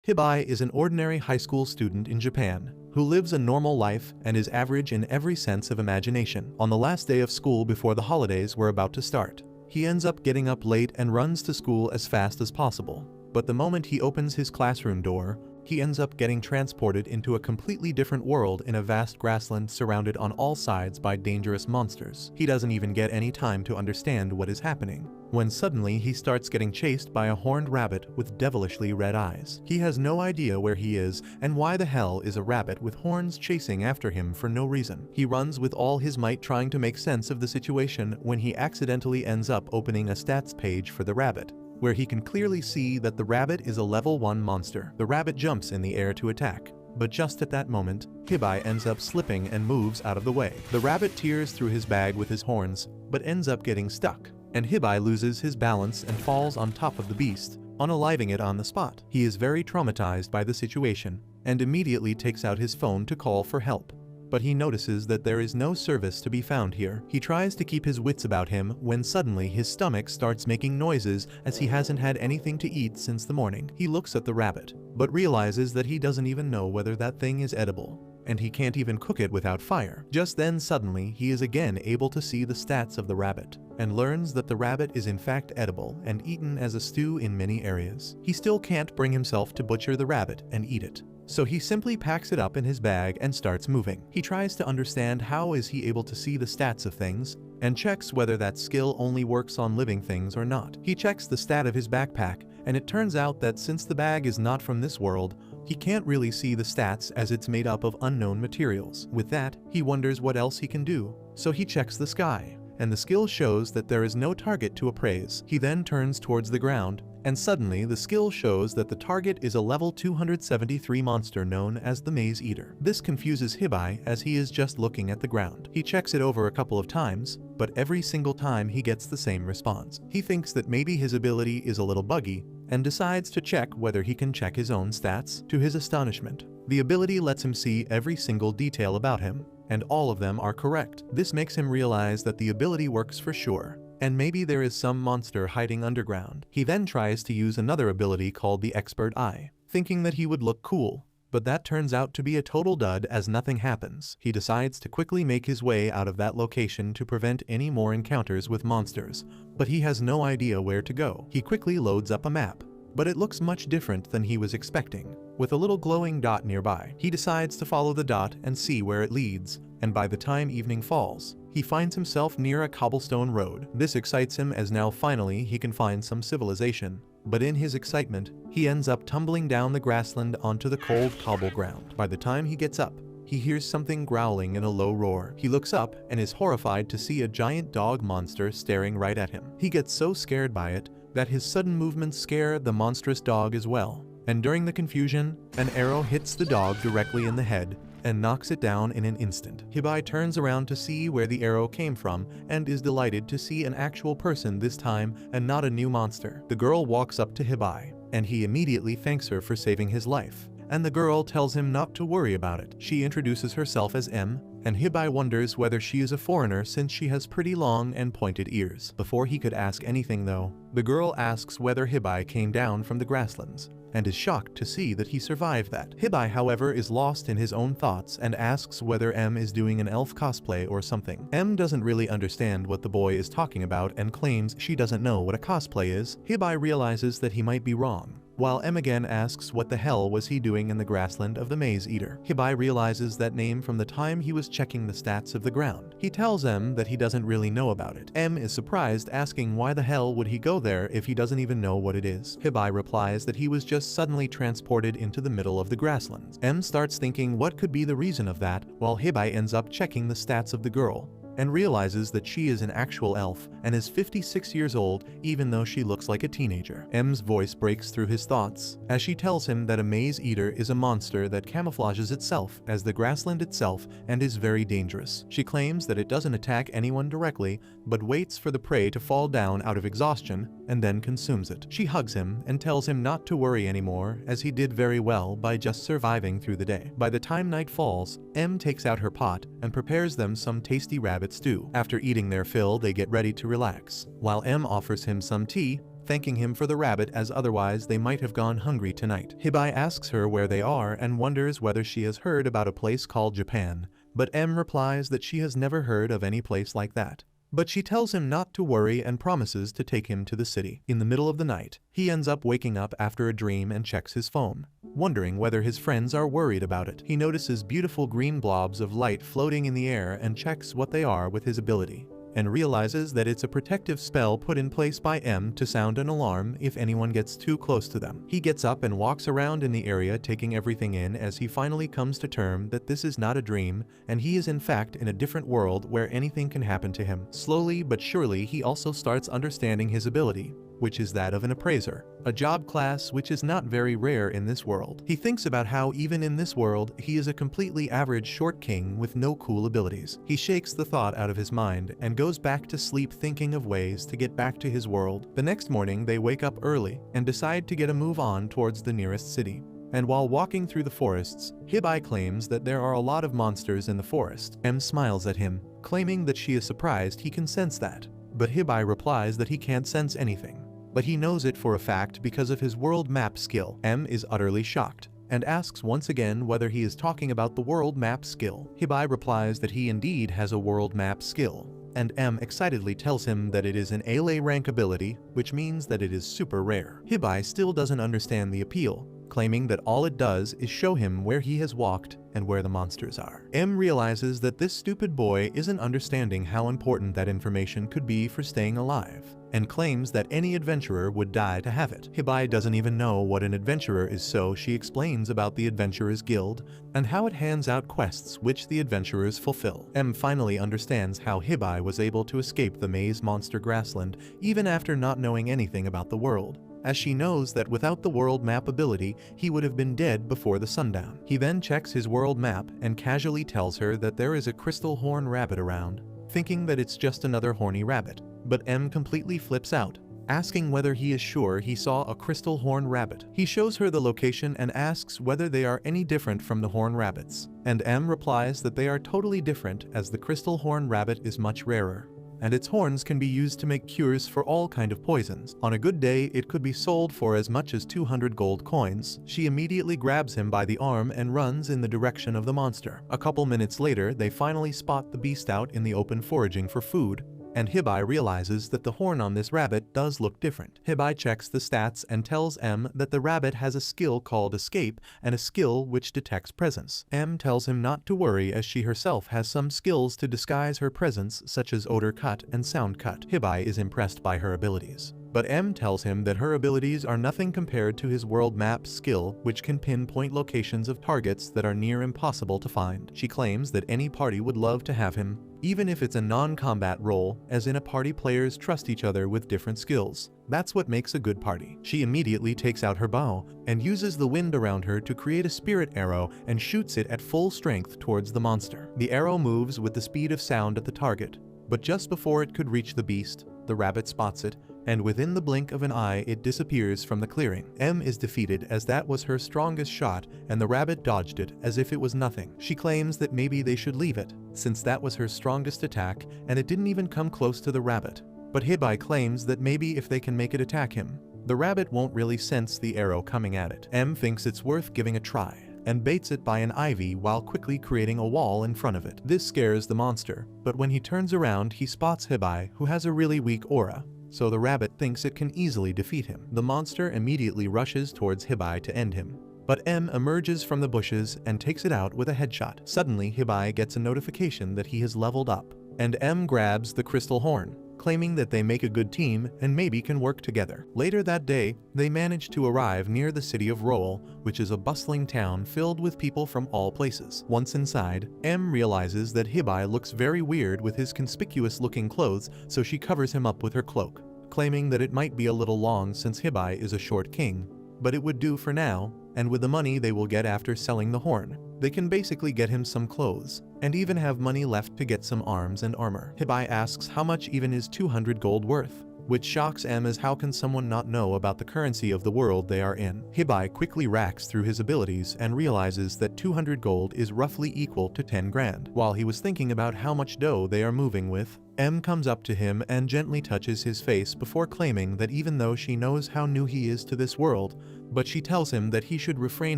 Hibiki is an ordinary high school student in Japan who lives a normal life and is average in every sense of imagination. On the last day of school before the holidays were about to start, he ends up getting up late and runs to school as fast as possible. But the moment he opens his classroom door, he ends up getting transported into a completely different world in a vast grassland surrounded on all sides by dangerous monsters. He doesn't even get any time to understand what is happening, when suddenly he starts getting chased by a horned rabbit with devilishly red eyes. He has no idea where he is and why the hell is a rabbit with horns chasing after him for no reason. He runs with all his might trying to make sense of the situation when he accidentally ends up opening a stats page for the rabbit, where he can clearly see that the rabbit is a level 1 monster. The rabbit jumps in the air to attack, but just at that moment, Hibiki ends up slipping and moves out of the way. The rabbit tears through his bag with his horns, but ends up getting stuck, and Hibiki loses his balance and falls on top of the beast, unaliving it on the spot. He is very traumatized by the situation, and immediately takes out his phone to call for help. But he notices that there is no service to be found here. He tries to keep his wits about him when suddenly his stomach starts making noises as he hasn't had anything to eat since the morning. He looks at the rabbit, but realizes that he doesn't even know whether that thing is edible, and he can't even cook it without fire. Just then suddenly he is again able to see the stats of the rabbit, and learns that the rabbit is in fact edible and eaten as a stew in many areas. He still can't bring himself to butcher the rabbit and eat it, so he simply packs it up in his bag and starts moving. He tries to understand how is he able to see the stats of things, and checks whether that skill only works on living things or not. He checks the stat of his backpack, and it turns out that since the bag is not from this world, he can't really see the stats as it's made up of unknown materials. With that, he wonders what else he can do, so he checks the sky, and the skill shows that there is no target to appraise. He then turns towards the ground, and suddenly the skill shows that the target is a level 273 monster known as the Maze Eater. This confuses Hibiki as he is just looking at the ground. He checks it over a couple of times, but every single time he gets the same response. He thinks that maybe his ability is a little buggy, and decides to check whether he can check his own stats. To his astonishment, the ability lets him see every single detail about him, and all of them are correct. This makes him realize that the ability works for sure, and maybe there is some monster hiding underground. He then tries to use another ability called the Expert Eye, thinking that he would look cool, but that turns out to be a total dud as nothing happens. He decides to quickly make his way out of that location to prevent any more encounters with monsters, but he has no idea where to go. He quickly loads up a map, but it looks much different than he was expecting, with a little glowing dot nearby. He decides to follow the dot and see where it leads, and by the time evening falls, he finds himself near a cobblestone road. This excites him as now finally he can find some civilization, but in his excitement, he ends up tumbling down the grassland onto the cold cobble ground. By the time he gets up, he hears something growling in a low roar. He looks up and is horrified to see a giant dog monster staring right at him. He gets so scared by it that his sudden movements scare the monstrous dog as well, and during the confusion, an arrow hits the dog directly in the head and knocks it down in an instant. Hibiki turns around to see where the arrow came from and is delighted to see an actual person this time and not a new monster. The girl walks up to Hibiki, and he immediately thanks her for saving his life, and the girl tells him not to worry about it. She introduces herself as M, and Hibiki wonders whether she is a foreigner since she has pretty long and pointed ears. Before he could ask anything though, the girl asks whether Hibiki came down from the grasslands, and is shocked to see that he survived that. Hibiki, however, is lost in his own thoughts and asks whether M is doing an elf cosplay or something. M doesn't really understand what the boy is talking about and claims she doesn't know what a cosplay is. Hibiki realizes that he might be wrong, while M again asks what the hell was he doing in the grassland of the Maze Eater. Hibiki realizes that name from the time he was checking the stats of the ground. He tells M that he doesn't really know about it. M is surprised, asking why the hell would he go there if he doesn't even know what it is. Hibiki replies that he was just suddenly transported into the middle of the grasslands. M starts thinking what could be the reason of that, while Hibiki ends up checking the stats of the girl, and realizes that she is an actual elf and is 56 years old even though she looks like a teenager. M's voice breaks through his thoughts as she tells him that a maze eater is a monster that camouflages itself as the grassland itself and is very dangerous. She claims that it doesn't attack anyone directly, but waits for the prey to fall down out of exhaustion and then consumes it. She hugs him and tells him not to worry anymore as he did very well by just surviving through the day. By the time night falls, M takes out her pot and prepares them some tasty rabbit stew. After eating their fill, they get ready to relax, while M offers him some tea, thanking him for the rabbit as otherwise they might have gone hungry tonight. Hibiki asks her where they are and wonders whether she has heard about a place called Japan, but M replies that she has never heard of any place like that. But she tells him not to worry and promises to take him to the city. In the middle of the night, he ends up waking up after a dream and checks his phone, wondering whether his friends are worried about it. He notices beautiful green blobs of light floating in the air and checks what they are with his ability, and realizes that it's a protective spell put in place by M to sound an alarm if anyone gets too close to them. He gets up and walks around in the area taking everything in as he finally comes to terms that this is not a dream and he is in fact in a different world where anything can happen to him. Slowly but surely he also starts understanding his ability, which is that of an appraiser, a job class which is not very rare in this world. He thinks about how even in this world he is a completely average short king with no cool abilities. He shakes the thought out of his mind and goes back to sleep thinking of ways to get back to his world. The next morning they wake up early and decide to get a move on towards the nearest city. And while walking through the forests, Hibiki claims that there are a lot of monsters in the forest. M smiles at him, claiming that she is surprised he can sense that. But Hibiki replies that he can't sense anything, but he knows it for a fact because of his world map skill. M is utterly shocked and asks once again whether he is talking about the world map skill. Hibiki replies that he indeed has a world map skill, and M excitedly tells him that it is an A rank ability, which means that it is super rare. Hibiki still doesn't understand the appeal, claiming that all it does is show him where he has walked and where the monsters are. M realizes that this stupid boy isn't understanding how important that information could be for staying alive, and claims that any adventurer would die to have it. Hibiki doesn't even know what an adventurer is, so she explains about the Adventurers Guild and how it hands out quests which the adventurers fulfill. M finally understands how Hibiki was able to escape the maze monster grassland even after not knowing anything about the world, as she knows that without the world map ability, he would have been dead before the sundown. He then checks his world map and casually tells her that there is a crystal horn rabbit around, thinking that it's just another horny rabbit. But M completely flips out, asking whether he is sure he saw a crystal horn rabbit. He shows her the location and asks whether they are any different from the horn rabbits, and M replies that they are totally different as the crystal horn rabbit is much rarer, and its horns can be used to make cures for all kind of poisons. On a good day, it could be sold for as much as 200 gold coins. She immediately grabs him by the arm and runs in the direction of the monster. A couple minutes later, they finally spot the beast out in the open foraging for food, and Hibiki realizes that the horn on this rabbit does look different. Hibiki checks the stats and tells M that the rabbit has a skill called Escape and a skill which detects presence. M tells him not to worry as she herself has some skills to disguise her presence such as odor cut and sound cut. Hibiki is impressed by her abilities, but M tells him that her abilities are nothing compared to his world map skill, which can pinpoint locations of targets that are near impossible to find. She claims that any party would love to have him, even if it's a non-combat role, as in a party players trust each other with different skills. That's what makes a good party. She immediately takes out her bow and uses the wind around her to create a spirit arrow and shoots it at full strength towards the monster. The arrow moves with the speed of sound at the target, but just before it could reach the beast, the rabbit spots it, and within the blink of an eye it disappears from the clearing. M is defeated as that was her strongest shot and the rabbit dodged it as if it was nothing. She claims that maybe they should leave it, since that was her strongest attack and it didn't even come close to the rabbit. But Hibiki claims that maybe if they can make it attack him, the rabbit won't really sense the arrow coming at it. M thinks it's worth giving a try and baits it by an ivy while quickly creating a wall in front of it. This scares the monster, but when he turns around he spots Hibiki, who has a really weak aura, so the rabbit thinks it can easily defeat him. The monster immediately rushes towards Hibiki to end him, but M emerges from the bushes and takes it out with a headshot. Suddenly Hibiki gets a notification that he has leveled up, and M grabs the crystal horn, claiming that they make a good team and maybe can work together. Later that day, they manage to arrive near the city of Roll, which is a bustling town filled with people from all places. Once inside, M realizes that Hibiki looks very weird with his conspicuous-looking clothes, so she covers him up with her cloak, claiming that it might be a little long since Hibiki is a short king, but it would do for now, and with the money they will get after selling the horn, they can basically get him some clothes, and even have money left to get some arms and armor. Hibiki asks how much even is 200 gold worth, which shocks M as how can someone not know about the currency of the world they are in. Hibiki quickly racks through his abilities and realizes that 200 gold is roughly equal to 10 grand. While he was thinking about how much dough they are moving with, M comes up to him and gently touches his face before claiming that even though she knows how new he is to this world, but she tells him that he should refrain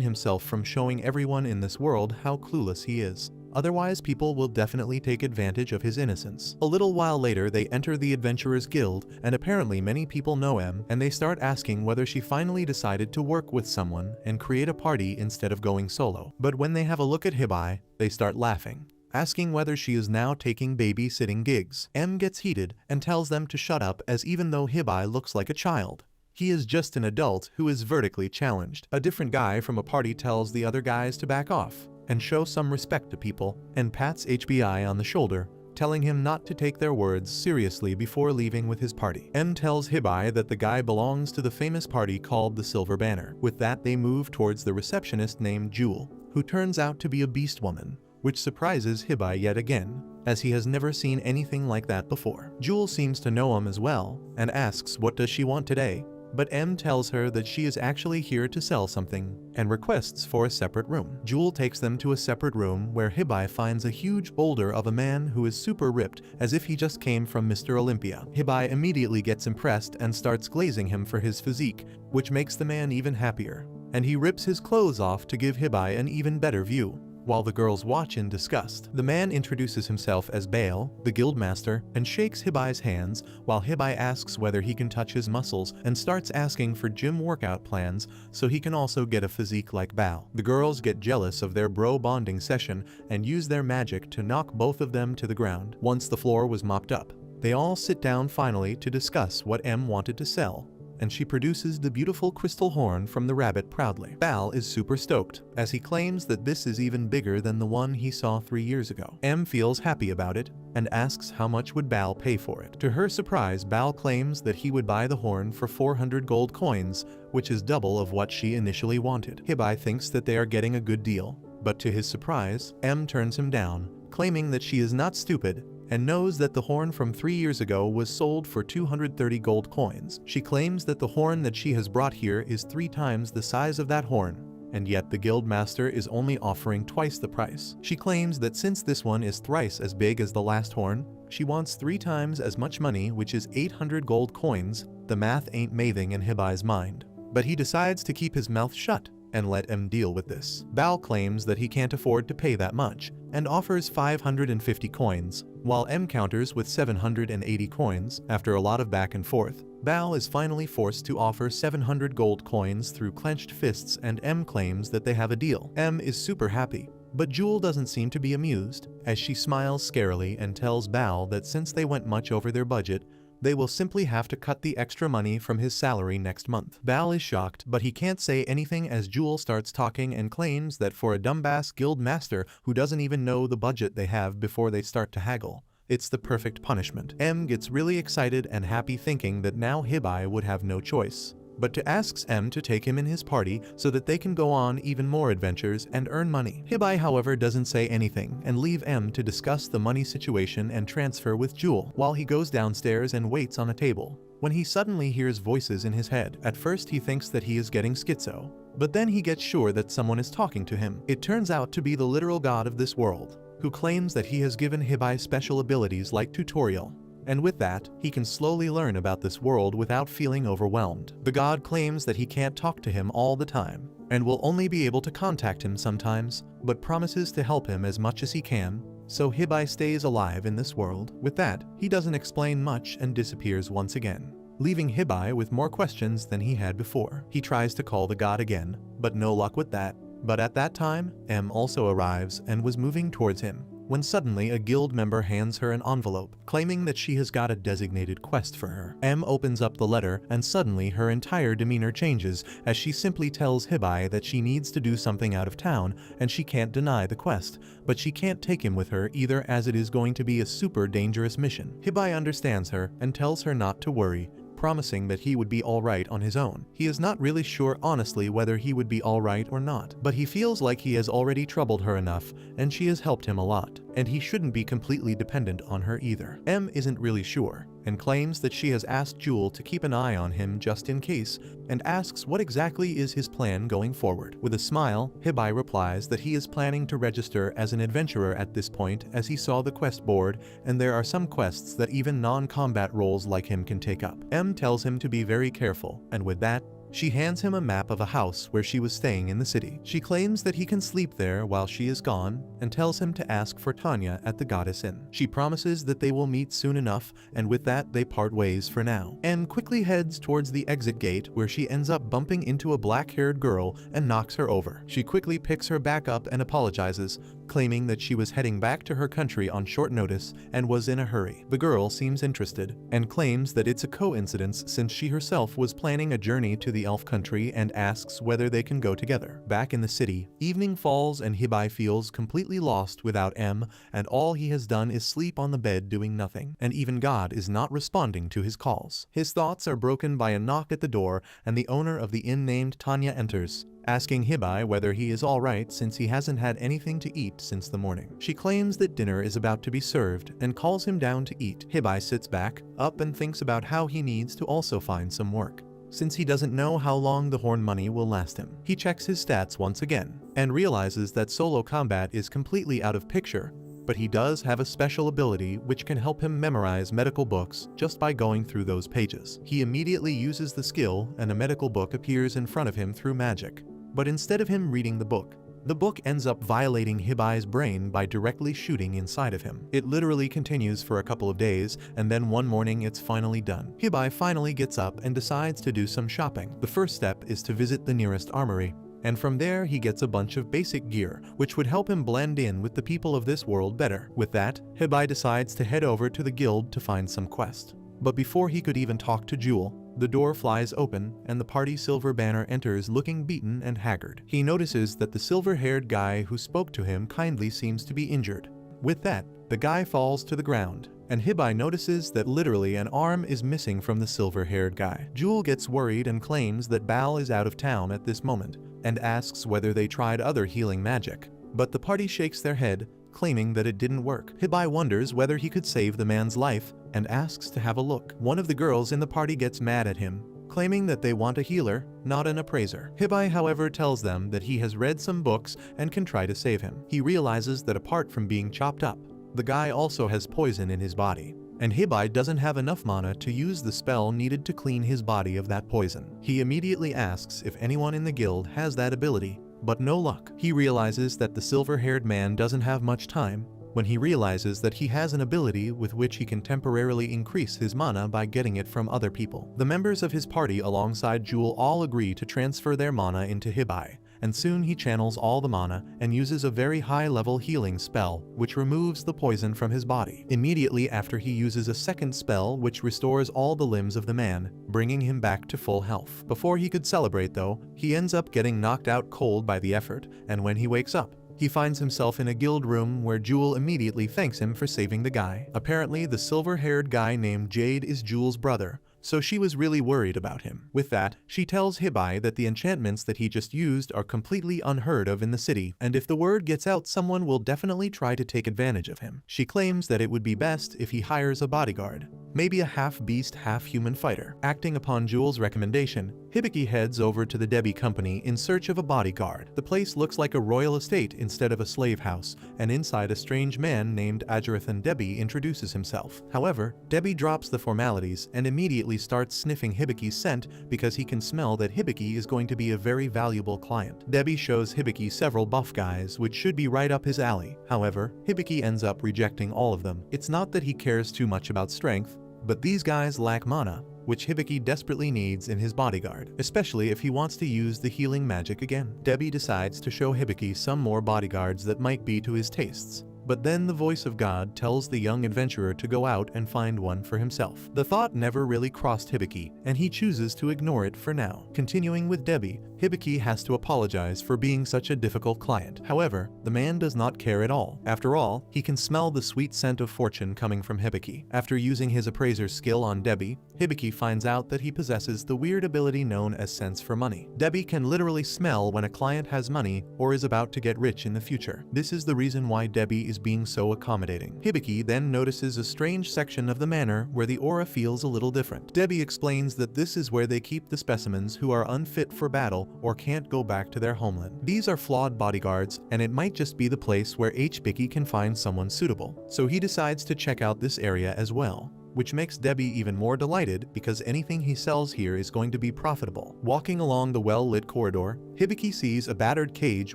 himself from showing everyone in this world how clueless he is. Otherwise, people will definitely take advantage of his innocence. A little while later, they enter the Adventurers Guild, and apparently many people know M, and they start asking whether she finally decided to work with someone and create a party instead of going solo. But when they have a look at Hibiki, they start laughing, asking whether she is now taking babysitting gigs. M gets heated and tells them to shut up, as even though Hibiki looks like a child, he is just an adult who is vertically challenged. A different guy from a party tells the other guys to back off and show some respect to people, and pats Hibiki on the shoulder, telling him not to take their words seriously before leaving with his party. M tells Hibiki that the guy belongs to the famous party called the Silver Banner. With that, they move towards the receptionist named Jewel, who turns out to be a beast woman, which surprises Hibiki yet again, as he has never seen anything like that before. Jewel seems to know him as well, and asks what does she want today, but M tells her that she is actually here to sell something, and requests for a separate room. Jewel takes them to a separate room where Hibiki finds a huge boulder of a man who is super ripped, as if he just came from Mr. Olympia. Hibiki immediately gets impressed and starts glazing him for his physique, which makes the man even happier, and he rips his clothes off to give Hibiki an even better view. While the girls watch in disgust, the man introduces himself as Bale, the guildmaster, and shakes Hibiki's hands while Hibiki asks whether he can touch his muscles and starts asking for gym workout plans so he can also get a physique like Bale. The girls get jealous of their bro bonding session and use their magic to knock both of them to the ground. Once the floor was mopped up, they all sit down finally to discuss what M wanted to sell, and she produces the beautiful crystal horn from the rabbit proudly. Bal is super stoked, as he claims that this is even bigger than the one he saw 3 years ago. M feels happy about it, and asks how much would Bal pay for it. To her surprise, Bal claims that he would buy the horn for 400 gold coins, which is double of what she initially wanted. Hibiki thinks that they are getting a good deal, but to his surprise, M turns him down, claiming that she is not stupid, and knows that the horn from 3 years ago was sold for 230 gold coins. She claims that the horn that she has brought here is 3 times the size of that horn, and yet the guild master is only offering twice the price. She claims that since this one is thrice as big as the last horn, she wants 3 times as much money, which is 800 gold coins. The math ain't mathing in Hibiki's mind, but he decides to keep his mouth shut and let M deal with this. Bal claims that he can't afford to pay that much, and offers 550 coins, while M counters with 780 coins. After a lot of back and forth, Bal is finally forced to offer 700 gold coins through clenched fists, and M claims that they have a deal. M is super happy, but Jewel doesn't seem to be amused, as she smiles scarily and tells Bal that since they went much over their budget, they will simply have to cut the extra money from his salary next month. Bal is shocked, but he can't say anything as Jewel starts talking and claims that for a dumbass guild master who doesn't even know the budget they have before they start to haggle, it's the perfect punishment. M gets really excited and happy, thinking that now Hibiki would have no choice but to asks M to take him in his party so that they can go on even more adventures and earn money. Hibiki, however, doesn't say anything and leave M to discuss the money situation and transfer with Jewel, while he goes downstairs and waits on a table, when he suddenly hears voices in his head. At first he thinks that he is getting schizo, but then he gets sure that someone is talking to him. It turns out to be the literal god of this world, who claims that he has given Hibiki special abilities like tutorial, and with that, he can slowly learn about this world without feeling overwhelmed. The god claims that he can't talk to him all the time, and will only be able to contact him sometimes, but promises to help him as much as he can, so Hibiki stays alive in this world. With that, he doesn't explain much and disappears once again, leaving Hibiki with more questions than he had before. He tries to call the god again, but no luck with that. But at that time, M also arrives and was moving towards him, when suddenly a guild member hands her an envelope, claiming that she has got a designated quest for her. M opens up the letter, and suddenly her entire demeanor changes as she simply tells Hibiki that she needs to do something out of town and she can't deny the quest, but she can't take him with her either, as it is going to be a super dangerous mission. Hibiki understands her and tells her not to worry, promising that he would be alright on his own. He is not really sure honestly whether he would be alright or not, but he feels like he has already troubled her enough, and she has helped him a lot. and he shouldn't be completely dependent on her either. M isn't really sure, and claims that she has asked Jewel to keep an eye on him just in case, and asks what exactly is his plan going forward. With a smile, Hibiki replies that he is planning to register as an adventurer at this point, as he saw the quest board, and there are some quests that even non-combat roles like him can take up. M tells him to be very careful, and with that, she hands him a map of a house where she was staying in the city. She claims that he can sleep there while she is gone, and tells him to ask for Tanya at the Goddess Inn. She promises that they will meet soon enough, and with that they part ways for now. Anne quickly heads towards the exit gate, where she ends up bumping into a black-haired girl and knocks her over. She quickly picks her back up and apologizes, claiming that she was heading back to her country on short notice and was in a hurry. The girl seems interested, and claims that it's a coincidence since she herself was planning a journey to the elf country, and asks whether they can go together. Back in the city, evening falls and Hibiki feels completely lost without M, and all he has done is sleep on the bed doing nothing, and even God is not responding to his calls. His thoughts are broken by a knock at the door, and the owner of the inn named Tanya enters, asking Hibiki whether he is alright since he hasn't had anything to eat since the morning. She claims that dinner is about to be served and calls him down to eat. Hibiki sits back, up, and thinks about how he needs to also find some work, since he doesn't know how long the horn money will last him. He checks his stats once again, and realizes that solo combat is completely out of picture, but he does have a special ability which can help him memorize medical books just by going through those pages. He immediately uses the skill, and a medical book appears in front of him through magic. But instead of him reading the book ends up violating Hibiki's brain by directly shooting inside of him. It literally continues for a couple of days, and then one morning it's finally done. Hibiki finally gets up and decides to do some shopping. The first step is to visit the nearest armory, and from there he gets a bunch of basic gear, which would help him blend in with the people of this world better. With that, Hibiki decides to head over to the guild to find some quest. But before he could even talk to Jewel, the door flies open, and the party Silver Banner enters looking beaten and haggard. He notices that the silver-haired guy who spoke to him kindly seems to be injured. With that, the guy falls to the ground, and Hibiki notices that literally an arm is missing from the silver-haired guy. Jewel gets worried and claims that Bal is out of town at this moment, and asks whether they tried other healing magic. But the party shakes their head, claiming that it didn't work. Hibiki wonders whether he could save the man's life, and asks to have a look. One of the girls in the party gets mad at him, claiming that they want a healer, not an appraiser. Hibiki, however, tells them that he has read some books and can try to save him. He realizes that apart from being chopped up, the guy also has poison in his body, and Hibiki doesn't have enough mana to use the spell needed to clean his body of that poison. He immediately asks if anyone in the guild has that ability, but no luck. He realizes that the silver-haired man doesn't have much time, when he realizes that he has an ability with which he can temporarily increase his mana by getting it from other people. The members of his party alongside Jewel all agree to transfer their mana into Hibiki, and soon he channels all the mana and uses a very high-level healing spell which removes the poison from his body. Immediately after, he uses a second spell which restores all the limbs of the man, bringing him back to full health. Before he could celebrate though, he ends up getting knocked out cold by the effort, and when he wakes up, he finds himself in a guild room where Jewel immediately thanks him for saving the guy. Apparently, the silver-haired guy named Jade is Jewel's brother, so she was really worried about him. With that, she tells Hibiki that the enchantments that he just used are completely unheard of in the city, and if the word gets out, someone will definitely try to take advantage of him. She claims that it would be best if he hires a bodyguard, maybe a half-beast, half-human fighter. Acting upon Jewel's recommendation, Hibiki heads over to the Debbie company in search of a bodyguard. The place looks like a royal estate instead of a slave house, and inside a strange man named Ajarathan Debbie introduces himself. However, Debbie drops the formalities and immediately starts sniffing Hibiki's scent because he can smell that Hibiki is going to be a very valuable client. Debbie shows Hibiki several buff guys which should be right up his alley. However, Hibiki ends up rejecting all of them. It's not that he cares too much about strength, but these guys lack mana, which Hibiki desperately needs in his bodyguard, especially if he wants to use the healing magic again. Debbie decides to show Hibiki some more bodyguards that might be to his tastes, but then the voice of God tells the young adventurer to go out and find one for himself. The thought never really crossed Hibiki, and he chooses to ignore it for now. Continuing with Debbie, Hibiki has to apologize for being such a difficult client. However, the man does not care at all. After all, he can smell the sweet scent of fortune coming from Hibiki. After using his appraiser's skill on Debbie, Hibiki finds out that he possesses the weird ability known as sense for money. Debbie can literally smell when a client has money or is about to get rich in the future. This is the reason why Debbie is being so accommodating. Hibiki then notices a strange section of the manor where the aura feels a little different. Debbie explains that this is where they keep the specimens who are unfit for battle or can't go back to their homeland. These are flawed bodyguards, and it might just be the place where Hibiki can find someone suitable. So he decides to check out this area as well, which makes Debbie even more delighted because anything he sells here is going to be profitable. Walking along the well-lit corridor, Hibiki sees a battered cage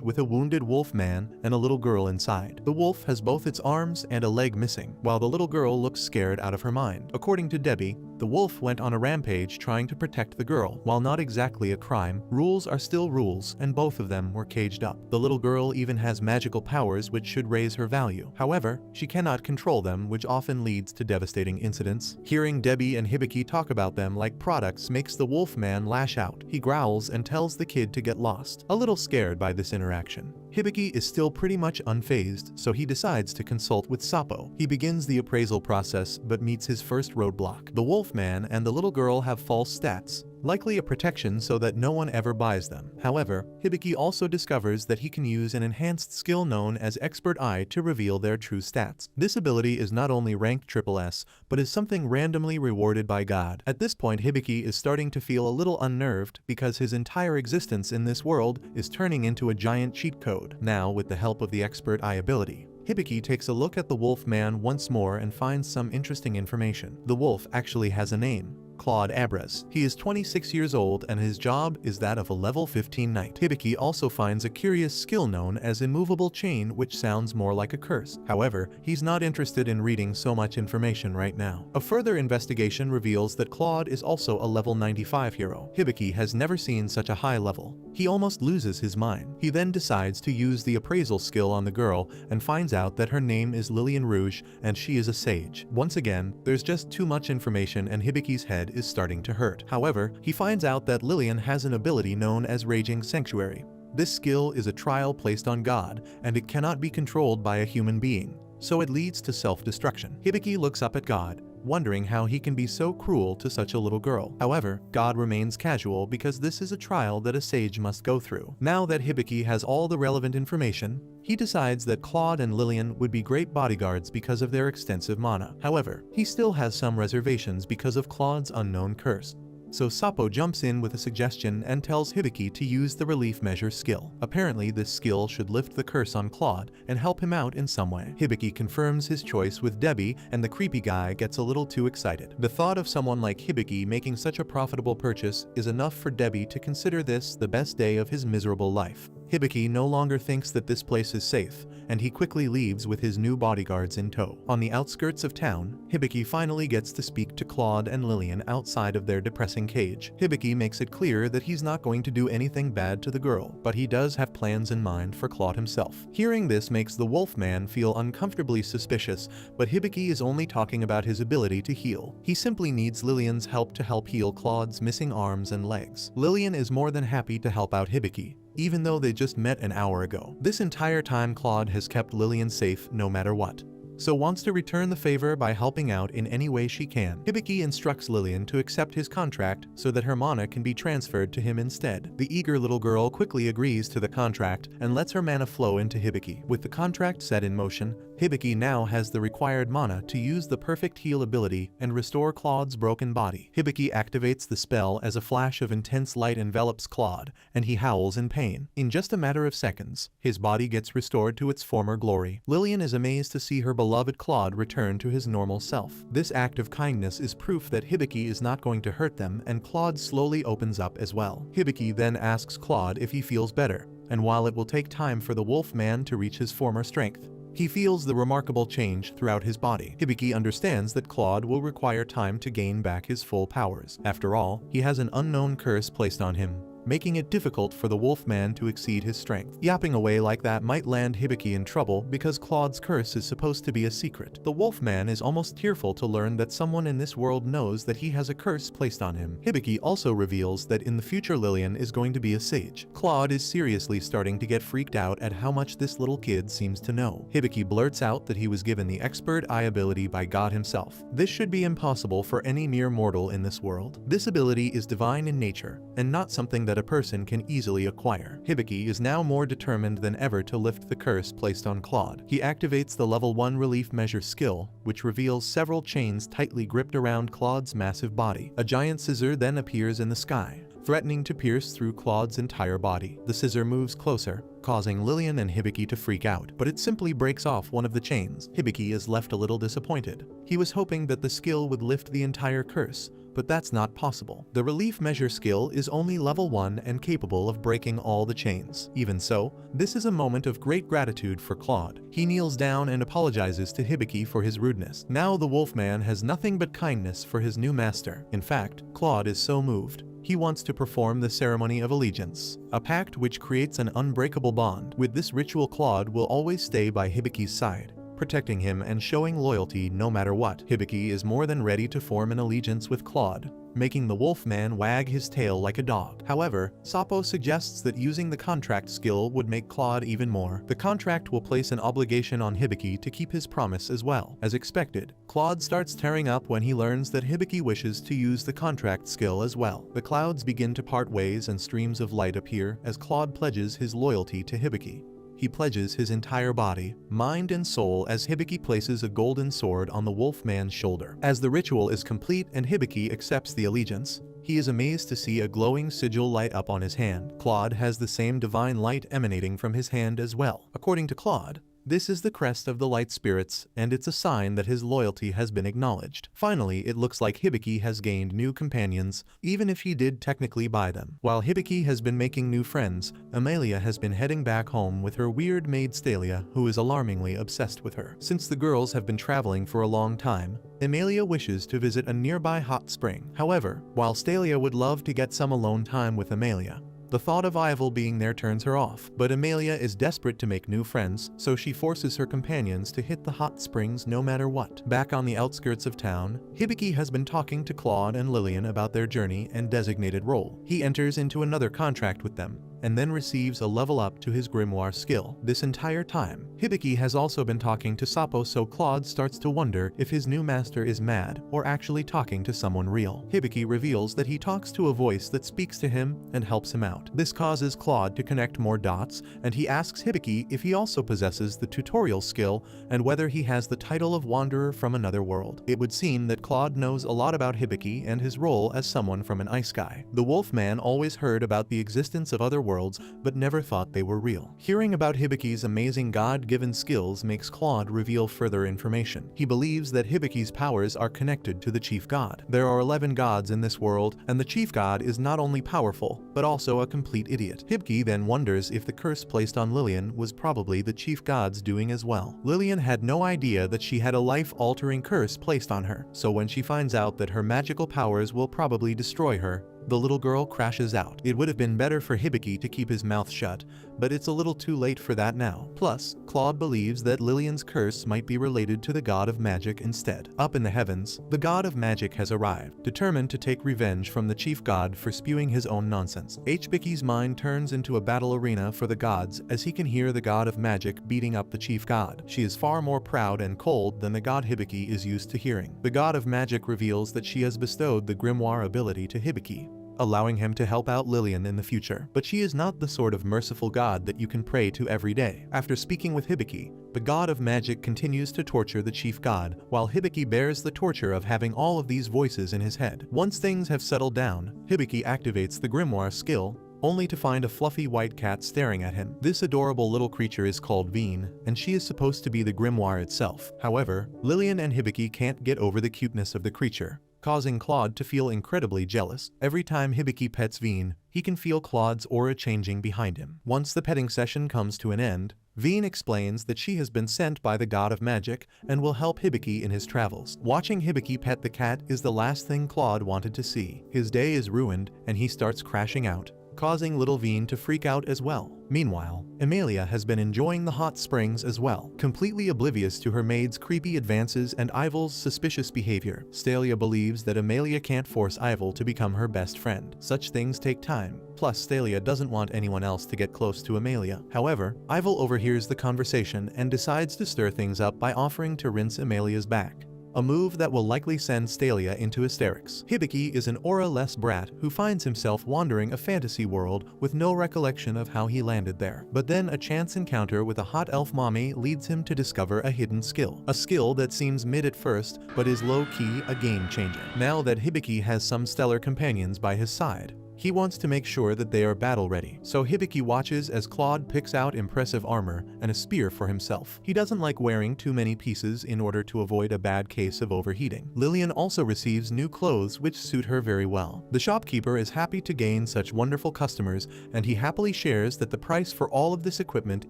with a wounded wolf man and a little girl inside. The wolf has both its arms and a leg missing, while the little girl looks scared out of her mind. According to Debbie, the wolf went on a rampage trying to protect the girl. While not exactly a crime, rules are still rules, and both of them were caged up. The little girl even has magical powers which should raise her value. However, she cannot control them, which often leads to devastating incidents. Hearing Debbie and Hibiki talk about them like products makes the wolf man lash out. He growls and tells the kid to get lost. A little scared by this interaction, Hibiki is still pretty much unfazed, so he decides to consult with Sapo. He begins the appraisal process but meets his first roadblock. The wolf man and the little girl have false stats, likely a protection so that no one ever buys them. However, Hibiki also discovers that he can use an enhanced skill known as Expert Eye to reveal their true stats. This ability is not only ranked SSS, but is something randomly rewarded by God. At this point, Hibiki is starting to feel a little unnerved because his entire existence in this world is turning into a giant cheat code. Now, with the help of the Expert Eye ability, Hibiki takes a look at the wolf man once more and finds some interesting information. The wolf actually has a name: Claude Abres. He is 26 years old and his job is that of a level 15 knight. Hibiki also finds a curious skill known as immovable chain, which sounds more like a curse. However, he's not interested in reading so much information right now. A further investigation reveals that Claude is also a level 95 hero. Hibiki has never seen such a high level. He almost loses his mind. He then decides to use the appraisal skill on the girl and finds out that her name is Lillian Rouge and she is a sage. Once again, there's just too much information and Hibiki's head is starting to hurt. However, he finds out that Lillian has an ability known as Raging Sanctuary. This skill is a trial placed on God, and it cannot be controlled by a human being, so it leads to self-destruction. Hibiki looks up at God, wondering how he can be so cruel to such a little girl. However, God remains casual because this is a trial that a sage must go through. Now that Hibiki has all the relevant information, he decides that Claude and Lillian would be great bodyguards because of their extensive mana. However, he still has some reservations because of Claude's unknown curse. So Sapo jumps in with a suggestion and tells Hibiki to use the relief measure skill. Apparently this skill should lift the curse on Claude and help him out in some way. Hibiki confirms his choice with Debbie and the creepy guy gets a little too excited. The thought of someone like Hibiki making such a profitable purchase is enough for Debbie to consider this the best day of his miserable life. Hibiki no longer thinks that this place is safe, and he quickly leaves with his new bodyguards in tow. On the outskirts of town, Hibiki finally gets to speak to Claude and Lillian outside of their depressing cage. Hibiki makes it clear that he's not going to do anything bad to the girl, but he does have plans in mind for Claude himself. Hearing this makes the Wolfman feel uncomfortably suspicious, but Hibiki is only talking about his ability to heal. He simply needs Lillian's help to help heal Claude's missing arms and legs. Lillian is more than happy to help out Hibiki, even though they just met an hour ago. This entire time Claude has kept Lillian safe no matter what, so wants to return the favor by helping out in any way she can. Hibiki instructs Lillian to accept his contract so that her mana can be transferred to him instead. The eager little girl quickly agrees to the contract and lets her mana flow into Hibiki. With the contract set in motion, Hibiki now has the required mana to use the perfect heal ability and restore Claude's broken body. Hibiki activates the spell as a flash of intense light envelops Claude, and he howls in pain. In just a matter of seconds, his body gets restored to its former glory. Lillian is amazed to see her beloved Claude return to his normal self. This act of kindness is proof that Hibiki is not going to hurt them, and Claude slowly opens up as well. Hibiki then asks Claude if he feels better, and while it will take time for the Wolfman to reach his former strength, he feels the remarkable change throughout his body. Hibiki understands that Claude will require time to gain back his full powers. After all, he has an unknown curse placed on him, making it difficult for the wolfman to exceed his strength. Yapping away like that might land Hibiki in trouble because Claude's curse is supposed to be a secret. The wolfman is almost tearful to learn that someone in this world knows that he has a curse placed on him. Hibiki also reveals that in the future Lillian is going to be a sage. Claude is seriously starting to get freaked out at how much this little kid seems to know. Hibiki blurts out that he was given the expert eye ability by God himself. This should be impossible for any mere mortal in this world. This ability is divine in nature, and not something that a person can easily acquire. Hibiki is now more determined than ever to lift the curse placed on Claude. He activates the level 1 relief measure skill, which reveals several chains tightly gripped around Claude's massive body. A giant scissor then appears in the sky, threatening to pierce through Claude's entire body. The scissor moves closer, causing Lillian and Hibiki to freak out, but it simply breaks off one of the chains. Hibiki is left a little disappointed. He was hoping that the skill would lift the entire curse, but that's not possible. The relief measure skill is only level 1 and capable of breaking all the chains. Even so, this is a moment of great gratitude for Claude. He kneels down and apologizes to Hibiki for his rudeness. Now the wolfman has nothing but kindness for his new master. In fact, Claude is so moved, he wants to perform the ceremony of allegiance, a pact which creates an unbreakable bond. With this ritual, Claude will always stay by Hibiki's side, protecting him and showing loyalty no matter what. Hibiki is more than ready to form an allegiance with Claude, making the wolfman wag his tail like a dog. However, Sapo suggests that using the contract skill would make Claude even more. The contract will place an obligation on Hibiki to keep his promise as well. As expected, Claude starts tearing up when he learns that Hibiki wishes to use the contract skill as well. The clouds begin to part ways and streams of light appear as Claude pledges his loyalty to Hibiki. He pledges his entire body, mind and soul as Hibiki places a golden sword on the wolfman's shoulder. As the ritual is complete and Hibiki accepts the allegiance, he is amazed to see a glowing sigil light up on his hand. Claude has the same divine light emanating from his hand as well. According to Claude, this is the crest of the light spirits, and it's a sign that his loyalty has been acknowledged. Finally, it looks like Hibiki has gained new companions, even if he did technically buy them. While Hibiki has been making new friends, Amelia has been heading back home with her weird maid Stalia, who is alarmingly obsessed with her. Since the girls have been traveling for a long time, Amelia wishes to visit a nearby hot spring. However, while Stalia would love to get some alone time with Amelia, the thought of Ivel being there turns her off. But Amelia is desperate to make new friends, so she forces her companions to hit the hot springs no matter what. Back on the outskirts of town, Hibiki has been talking to Claude and Lillian about their journey and designated role. He enters into another contract with them, and then receives a level up to his grimoire skill. This entire time, Hibiki has also been talking to Sapo, so Claude starts to wonder if his new master is mad or actually talking to someone real. Hibiki reveals that he talks to a voice that speaks to him and helps him out. This causes Claude to connect more dots, and he asks Hibiki if he also possesses the tutorial skill and whether he has the title of Wanderer from another world. It would seem that Claude knows a lot about Hibiki and his role as someone from an ice sky. The wolfman always heard about the existence of other worlds, but never thought they were real. Hearing about Hibiki's amazing God-given skills makes Claude reveal further information. He believes that Hibiki's powers are connected to the chief god. There are 11 gods in this world, and the chief god is not only powerful, but also a complete idiot. Hibiki then wonders if the curse placed on Lillian was probably the chief god's doing as well. Lillian had no idea that she had a life-altering curse placed on her, so when she finds out that her magical powers will probably destroy her, the little girl crashes out. It would have been better for Hibiki to keep his mouth shut, but it's a little too late for that now. Plus, Claude believes that Lillian's curse might be related to the god of magic instead. Up in the heavens, the god of magic has arrived, determined to take revenge from the chief god for spewing his own nonsense. Hibiki's mind turns into a battle arena for the gods as he can hear the god of magic beating up the chief god. She is far more proud and cold than the god Hibiki is used to hearing. The god of magic reveals that she has bestowed the grimoire ability to Hibiki, allowing him to help out Lillian in the future. But she is not the sort of merciful god that you can pray to every day. After speaking with Hibiki, the god of magic continues to torture the chief god, while Hibiki bears the torture of having all of these voices in his head. Once things have settled down, Hibiki activates the grimoire skill, only to find a fluffy white cat staring at him. This adorable little creature is called Veen, and she is supposed to be the grimoire itself. However, Lillian and Hibiki can't get over the cuteness of the creature, causing Claude to feel incredibly jealous. Every time Hibiki pets Veen, he can feel Claude's aura changing behind him. Once the petting session comes to an end, Veen explains that she has been sent by the god of magic and will help Hibiki in his travels. Watching Hibiki pet the cat is the last thing Claude wanted to see. His day is ruined and he starts crashing out, causing little Veen to freak out as well. Meanwhile, Amelia has been enjoying the hot springs as well, completely oblivious to her maid's creepy advances and Ivel's suspicious behavior. Stalia believes that Amelia can't force Ivel to become her best friend. Such things take time. Plus, Stalia doesn't want anyone else to get close to Amelia. However, Ivel overhears the conversation and decides to stir things up by offering to rinse Amelia's back, a move that will likely send Stalia into hysterics. Hibiki is an aura-less brat who finds himself wandering a fantasy world with no recollection of how he landed there. But then a chance encounter with a hot elf mommy leads him to discover a hidden skill. A skill that seems mid at first, but is low-key a game-changer. Now that Hibiki has some stellar companions by his side, he wants to make sure that they are battle-ready. So Hibiki watches as Claude picks out impressive armor and a spear for himself. He doesn't like wearing too many pieces in order to avoid a bad case of overheating. Lillian also receives new clothes which suit her very well. The shopkeeper is happy to gain such wonderful customers, and he happily shares that the price for all of this equipment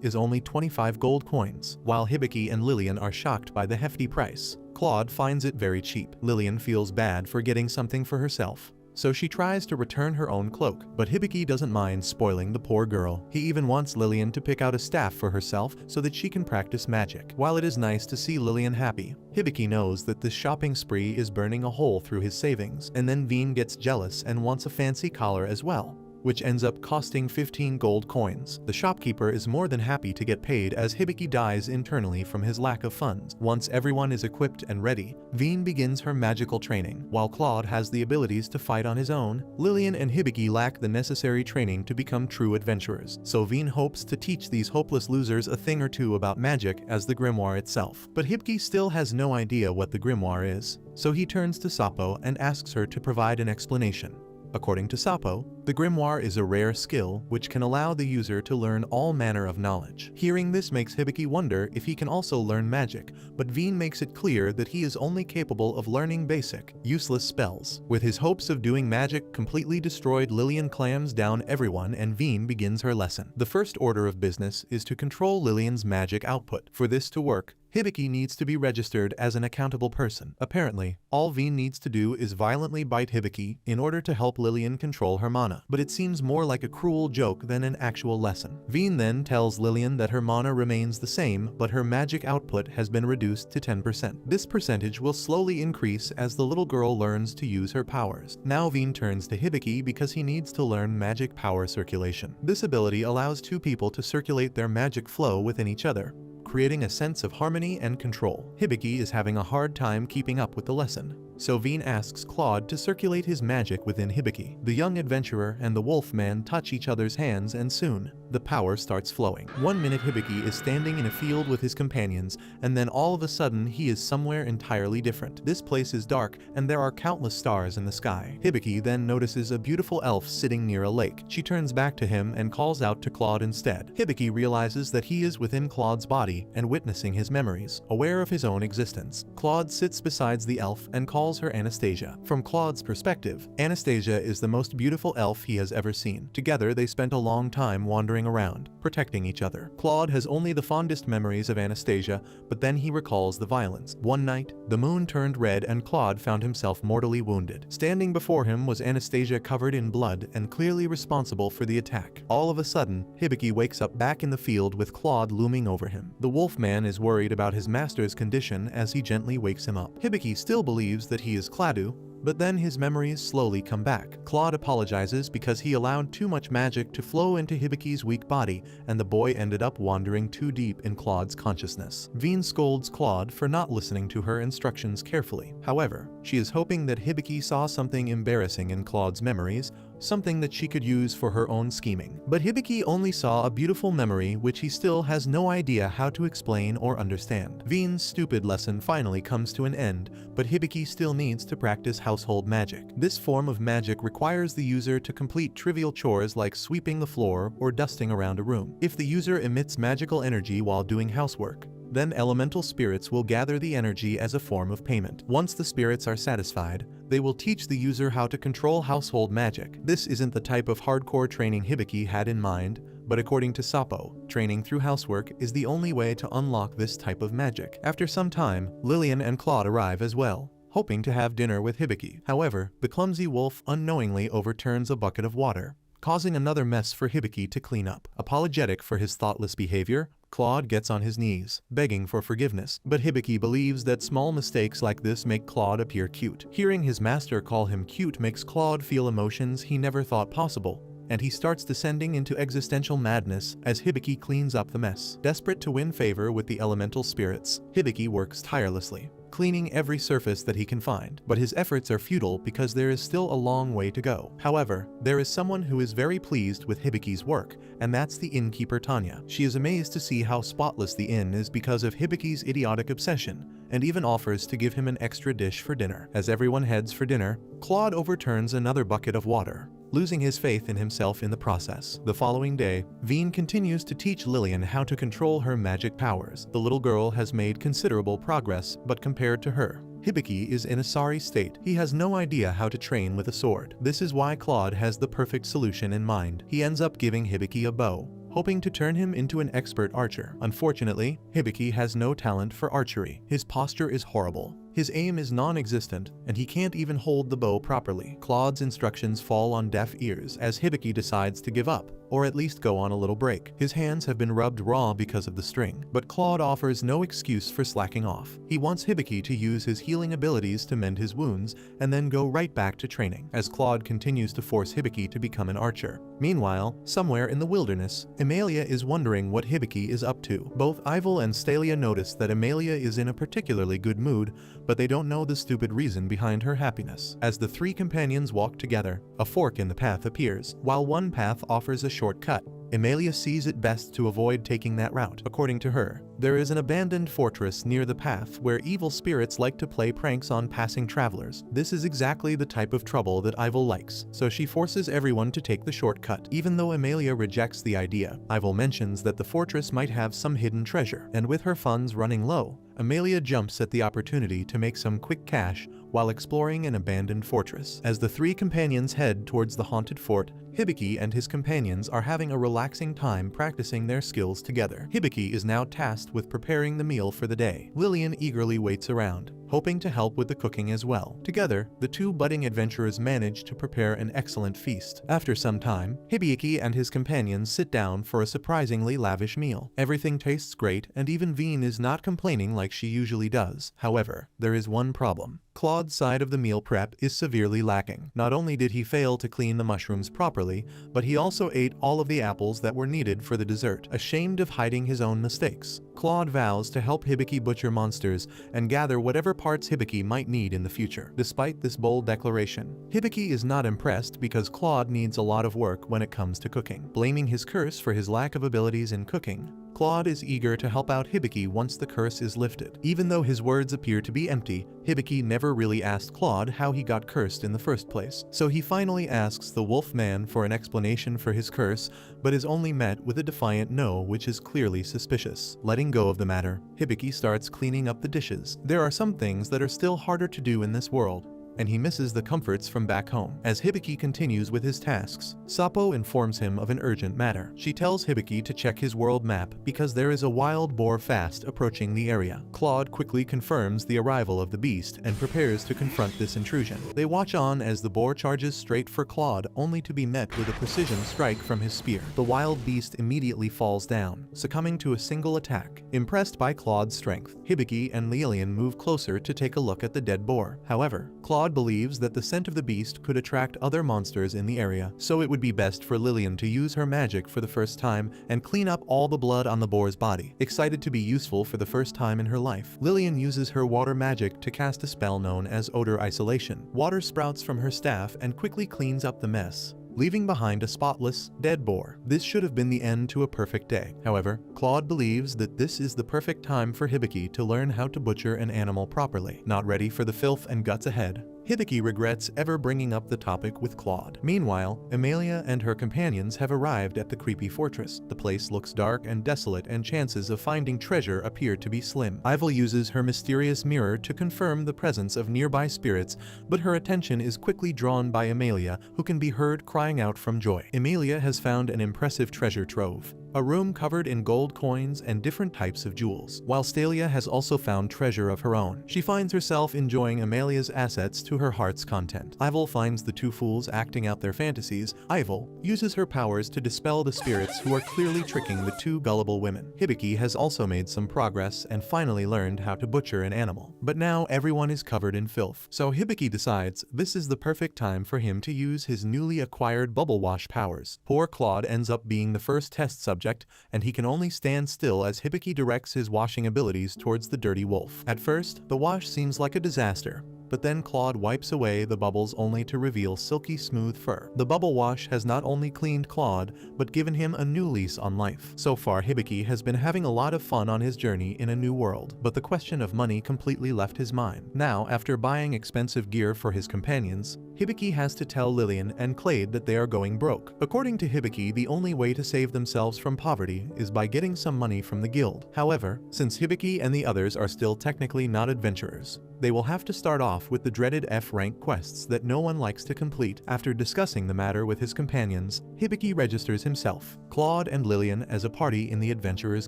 is only 25 gold coins. While Hibiki and Lillian are shocked by the hefty price, Claude finds it very cheap. Lillian feels bad for getting something for herself, so she tries to return her own cloak, but Hibiki doesn't mind spoiling the poor girl. He even wants Lillian to pick out a staff for herself so that she can practice magic. While it is nice to see Lillian happy, Hibiki knows that this shopping spree is burning a hole through his savings. And then Veen gets jealous and wants a fancy collar as well, which ends up costing 15 gold coins. The shopkeeper is more than happy to get paid as Hibiki dies internally from his lack of funds. Once everyone is equipped and ready, Veen begins her magical training. While Claude has the abilities to fight on his own, Lillian and Hibiki lack the necessary training to become true adventurers. So Veen hopes to teach these hopeless losers a thing or two about magic as the grimoire itself. But Hibiki still has no idea what the grimoire is, so he turns to Sapo and asks her to provide an explanation. According to Sapo, the grimoire is a rare skill which can allow the user to learn all manner of knowledge. Hearing this makes Hibiki wonder if he can also learn magic, but Veen makes it clear that he is only capable of learning basic, useless spells. With his hopes of doing magic completely destroyed, Lillian clams down everyone and Veen begins her lesson. The first order of business is to control Lillian's magic output. For this to work, Hibiki needs to be registered as an accountable person. Apparently, all Veen needs to do is violently bite Hibiki in order to help Lillian control her mana. But it seems more like a cruel joke than an actual lesson. Veen then tells Lillian that her mana remains the same, but her magic output has been reduced to 10%. This percentage will slowly increase as the little girl learns to use her powers. Now Veen turns to Hibiki because he needs to learn magic power circulation. This ability allows two people to circulate their magic flow within each other, creating a sense of harmony and control. Hibiki is having a hard time keeping up with the lesson, so Veen asks Claude to circulate his magic within Hibiki. The young adventurer and the wolf man touch each other's hands and soon, the power starts flowing. 1 minute Hibiki is standing in a field with his companions, and then all of a sudden he is somewhere entirely different. This place is dark and there are countless stars in the sky. Hibiki then notices a beautiful elf sitting near a lake. She turns back to him and calls out to Claude instead. Hibiki realizes that he is within Claude's body and witnessing his memories, aware of his own existence. Claude sits beside the elf and calls her Anastasia. From Claude's perspective, Anastasia is the most beautiful elf he has ever seen. Together they spent a long time wandering around, protecting each other. Claude has only the fondest memories of Anastasia, but then he recalls the violence. One night, the moon turned red and Claude found himself mortally wounded. Standing before him was Anastasia covered in blood and clearly responsible for the attack. All of a sudden, Hibiki wakes up back in the field with Claude looming over him. The wolfman is worried about his master's condition as he gently wakes him up. Hibiki still believes that he is Cladu, but then his memories slowly come back. Claude apologizes because he allowed too much magic to flow into Hibiki's weak body, and the boy ended up wandering too deep in Claude's consciousness. Veen scolds Claude for not listening to her instructions carefully. However, she is hoping that Hibiki saw something embarrassing in Claude's memories, something that she could use for her own scheming. But Hibiki only saw a beautiful memory which he still has no idea how to explain or understand. Veen's stupid lesson finally comes to an end, but Hibiki still needs to practice household magic. This form of magic requires the user to complete trivial chores like sweeping the floor or dusting around a room. If the user emits magical energy while doing housework, then elemental spirits will gather the energy as a form of payment. Once the spirits are satisfied, they will teach the user how to control household magic. This isn't the type of hardcore training Hibiki had in mind, but according to Sapo, training through housework is the only way to unlock this type of magic. After some time, Lillian and Claude arrive as well, hoping to have dinner with Hibiki. However, the clumsy wolf unknowingly overturns a bucket of water, causing another mess for Hibiki to clean up. Apologetic for his thoughtless behavior, Claude gets on his knees, begging for forgiveness, but Hibiki believes that small mistakes like this make Claude appear cute. Hearing his master call him cute makes Claude feel emotions he never thought possible, and he starts descending into existential madness as Hibiki cleans up the mess. Desperate to win favor with the elemental spirits, Hibiki works tirelessly, cleaning every surface that he can find, but his efforts are futile because there is still a long way to go. However, there is someone who is very pleased with Hibiki's work, and that's the innkeeper Tanya. She is amazed to see how spotless the inn is because of Hibiki's idiotic obsession, and even offers to give him an extra dish for dinner. As everyone heads for dinner, Claude overturns another bucket of water, losing his faith in himself in the process. The following day, Veen continues to teach Lillian how to control her magic powers. The little girl has made considerable progress, but compared to her, Hibiki is in a sorry state. He has no idea how to train with a sword. This is why Claude has the perfect solution in mind. He ends up giving Hibiki a bow, hoping to turn him into an expert archer. Unfortunately, Hibiki has no talent for archery. His posture is horrible. His aim is non-existent, and he can't even hold the bow properly. Claude's instructions fall on deaf ears as Hibiki decides to give up, or at least go on a little break. His hands have been rubbed raw because of the string, but Claude offers no excuse for slacking off. He wants Hibiki to use his healing abilities to mend his wounds, and then go right back to training, as Claude continues to force Hibiki to become an archer. Meanwhile, somewhere in the wilderness, Emilia is wondering what Hibiki is up to. Both Ivel and Stalia notice that Emilia is in a particularly good mood, but they don't know the stupid reason behind her happiness. As the three companions walk together, a fork in the path appears. While one path offers a shortcut, Emilia sees it best to avoid taking that route. According to her, there is an abandoned fortress near the path where evil spirits like to play pranks on passing travelers. This is exactly the type of trouble that Ivel likes, so she forces everyone to take the shortcut. Even though Emilia rejects the idea, Ivel mentions that the fortress might have some hidden treasure, and with her funds running low, Emilia jumps at the opportunity to make some quick cash while exploring an abandoned fortress. As the three companions head towards the haunted fort, Hibiki and his companions are having a relaxing time practicing their skills together. Hibiki is now tasked with preparing the meal for the day. Lillian eagerly waits around, hoping to help with the cooking as well. Together, the two budding adventurers manage to prepare an excellent feast. After some time, Hibiki and his companions sit down for a surprisingly lavish meal. Everything tastes great, and even Veen is not complaining like she usually does. However, there is one problem. Claude's side of the meal prep is severely lacking. Not only did he fail to clean the mushrooms properly, but he also ate all of the apples that were needed for the dessert. Ashamed of hiding his own mistakes, Claude vows to help Hibiki butcher monsters and gather whatever parts Hibiki might need in the future. Despite this bold declaration, Hibiki is not impressed because Claude needs a lot of work when it comes to cooking. Blaming his curse for his lack of abilities in cooking, Claude is eager to help out Hibiki once the curse is lifted. Even though his words appear to be empty, Hibiki never really asked Claude how he got cursed in the first place. So he finally asks the wolf man for an explanation for his curse, but is only met with a defiant no, which is clearly suspicious. Letting go of the matter, Hibiki starts cleaning up the dishes. There are some things that are still harder to do in this world, and he misses the comforts from back home. As Hibiki continues with his tasks, Sapo informs him of an urgent matter. She tells Hibiki to check his world map because there is a wild boar fast approaching the area. Claude quickly confirms the arrival of the beast and prepares to confront this intrusion. They watch on as the boar charges straight for Claude, only to be met with a precision strike from his spear. The wild beast immediately falls down, succumbing to a single attack. Impressed by Claude's strength, Hibiki and Lillian move closer to take a look at the dead boar. However, Claude believes that the scent of the beast could attract other monsters in the area, so it would be best for Lillian to use her magic for the first time and clean up all the blood on the boar's body. Excited to be useful for the first time in her life, Lillian uses her water magic to cast a spell known as odor isolation. Water sprouts from her staff and quickly cleans up the mess, leaving behind a spotless, dead boar. This should have been the end to a perfect day. However, Claude believes that this is the perfect time for Hibiki to learn how to butcher an animal properly. Not ready for the filth and guts ahead, Hibiki regrets ever bringing up the topic with Claude. Meanwhile, Emilia and her companions have arrived at the creepy fortress. The place looks dark and desolate, and chances of finding treasure appear to be slim. Ivel uses her mysterious mirror to confirm the presence of nearby spirits, but her attention is quickly drawn by Emilia, who can be heard crying out from joy. Emilia has found an impressive treasure trove, a room covered in gold coins and different types of jewels, while Stalia has also found treasure of her own. She finds herself enjoying Amelia's assets to her heart's content. Ivel finds the two fools acting out their fantasies. Ivel uses her powers to dispel the spirits who are clearly tricking the two gullible women. Hibiki has also made some progress and finally learned how to butcher an animal. But now everyone is covered in filth, so Hibiki decides this is the perfect time for him to use his newly acquired bubble wash powers. Poor Claude ends up being the first test subject, and he can only stand still as Hibiki directs his washing abilities towards the dirty wolf. At first, the wash seems like a disaster, but then Claude wipes away the bubbles only to reveal silky smooth fur. The bubble wash has not only cleaned Claude, but given him a new lease on life. So far, Hibiki has been having a lot of fun on his journey in a new world, but the question of money completely left his mind. Now, after buying expensive gear for his companions, Hibiki has to tell Lillian and Clade that they are going broke. According to Hibiki, the only way to save themselves from poverty is by getting some money from the guild. However, since Hibiki and the others are still technically not adventurers, they will have to start off with the dreaded F-rank quests that no one likes to complete. After discussing the matter with his companions, Hibiki registers himself, Claude and Lillian as a party in the Adventurers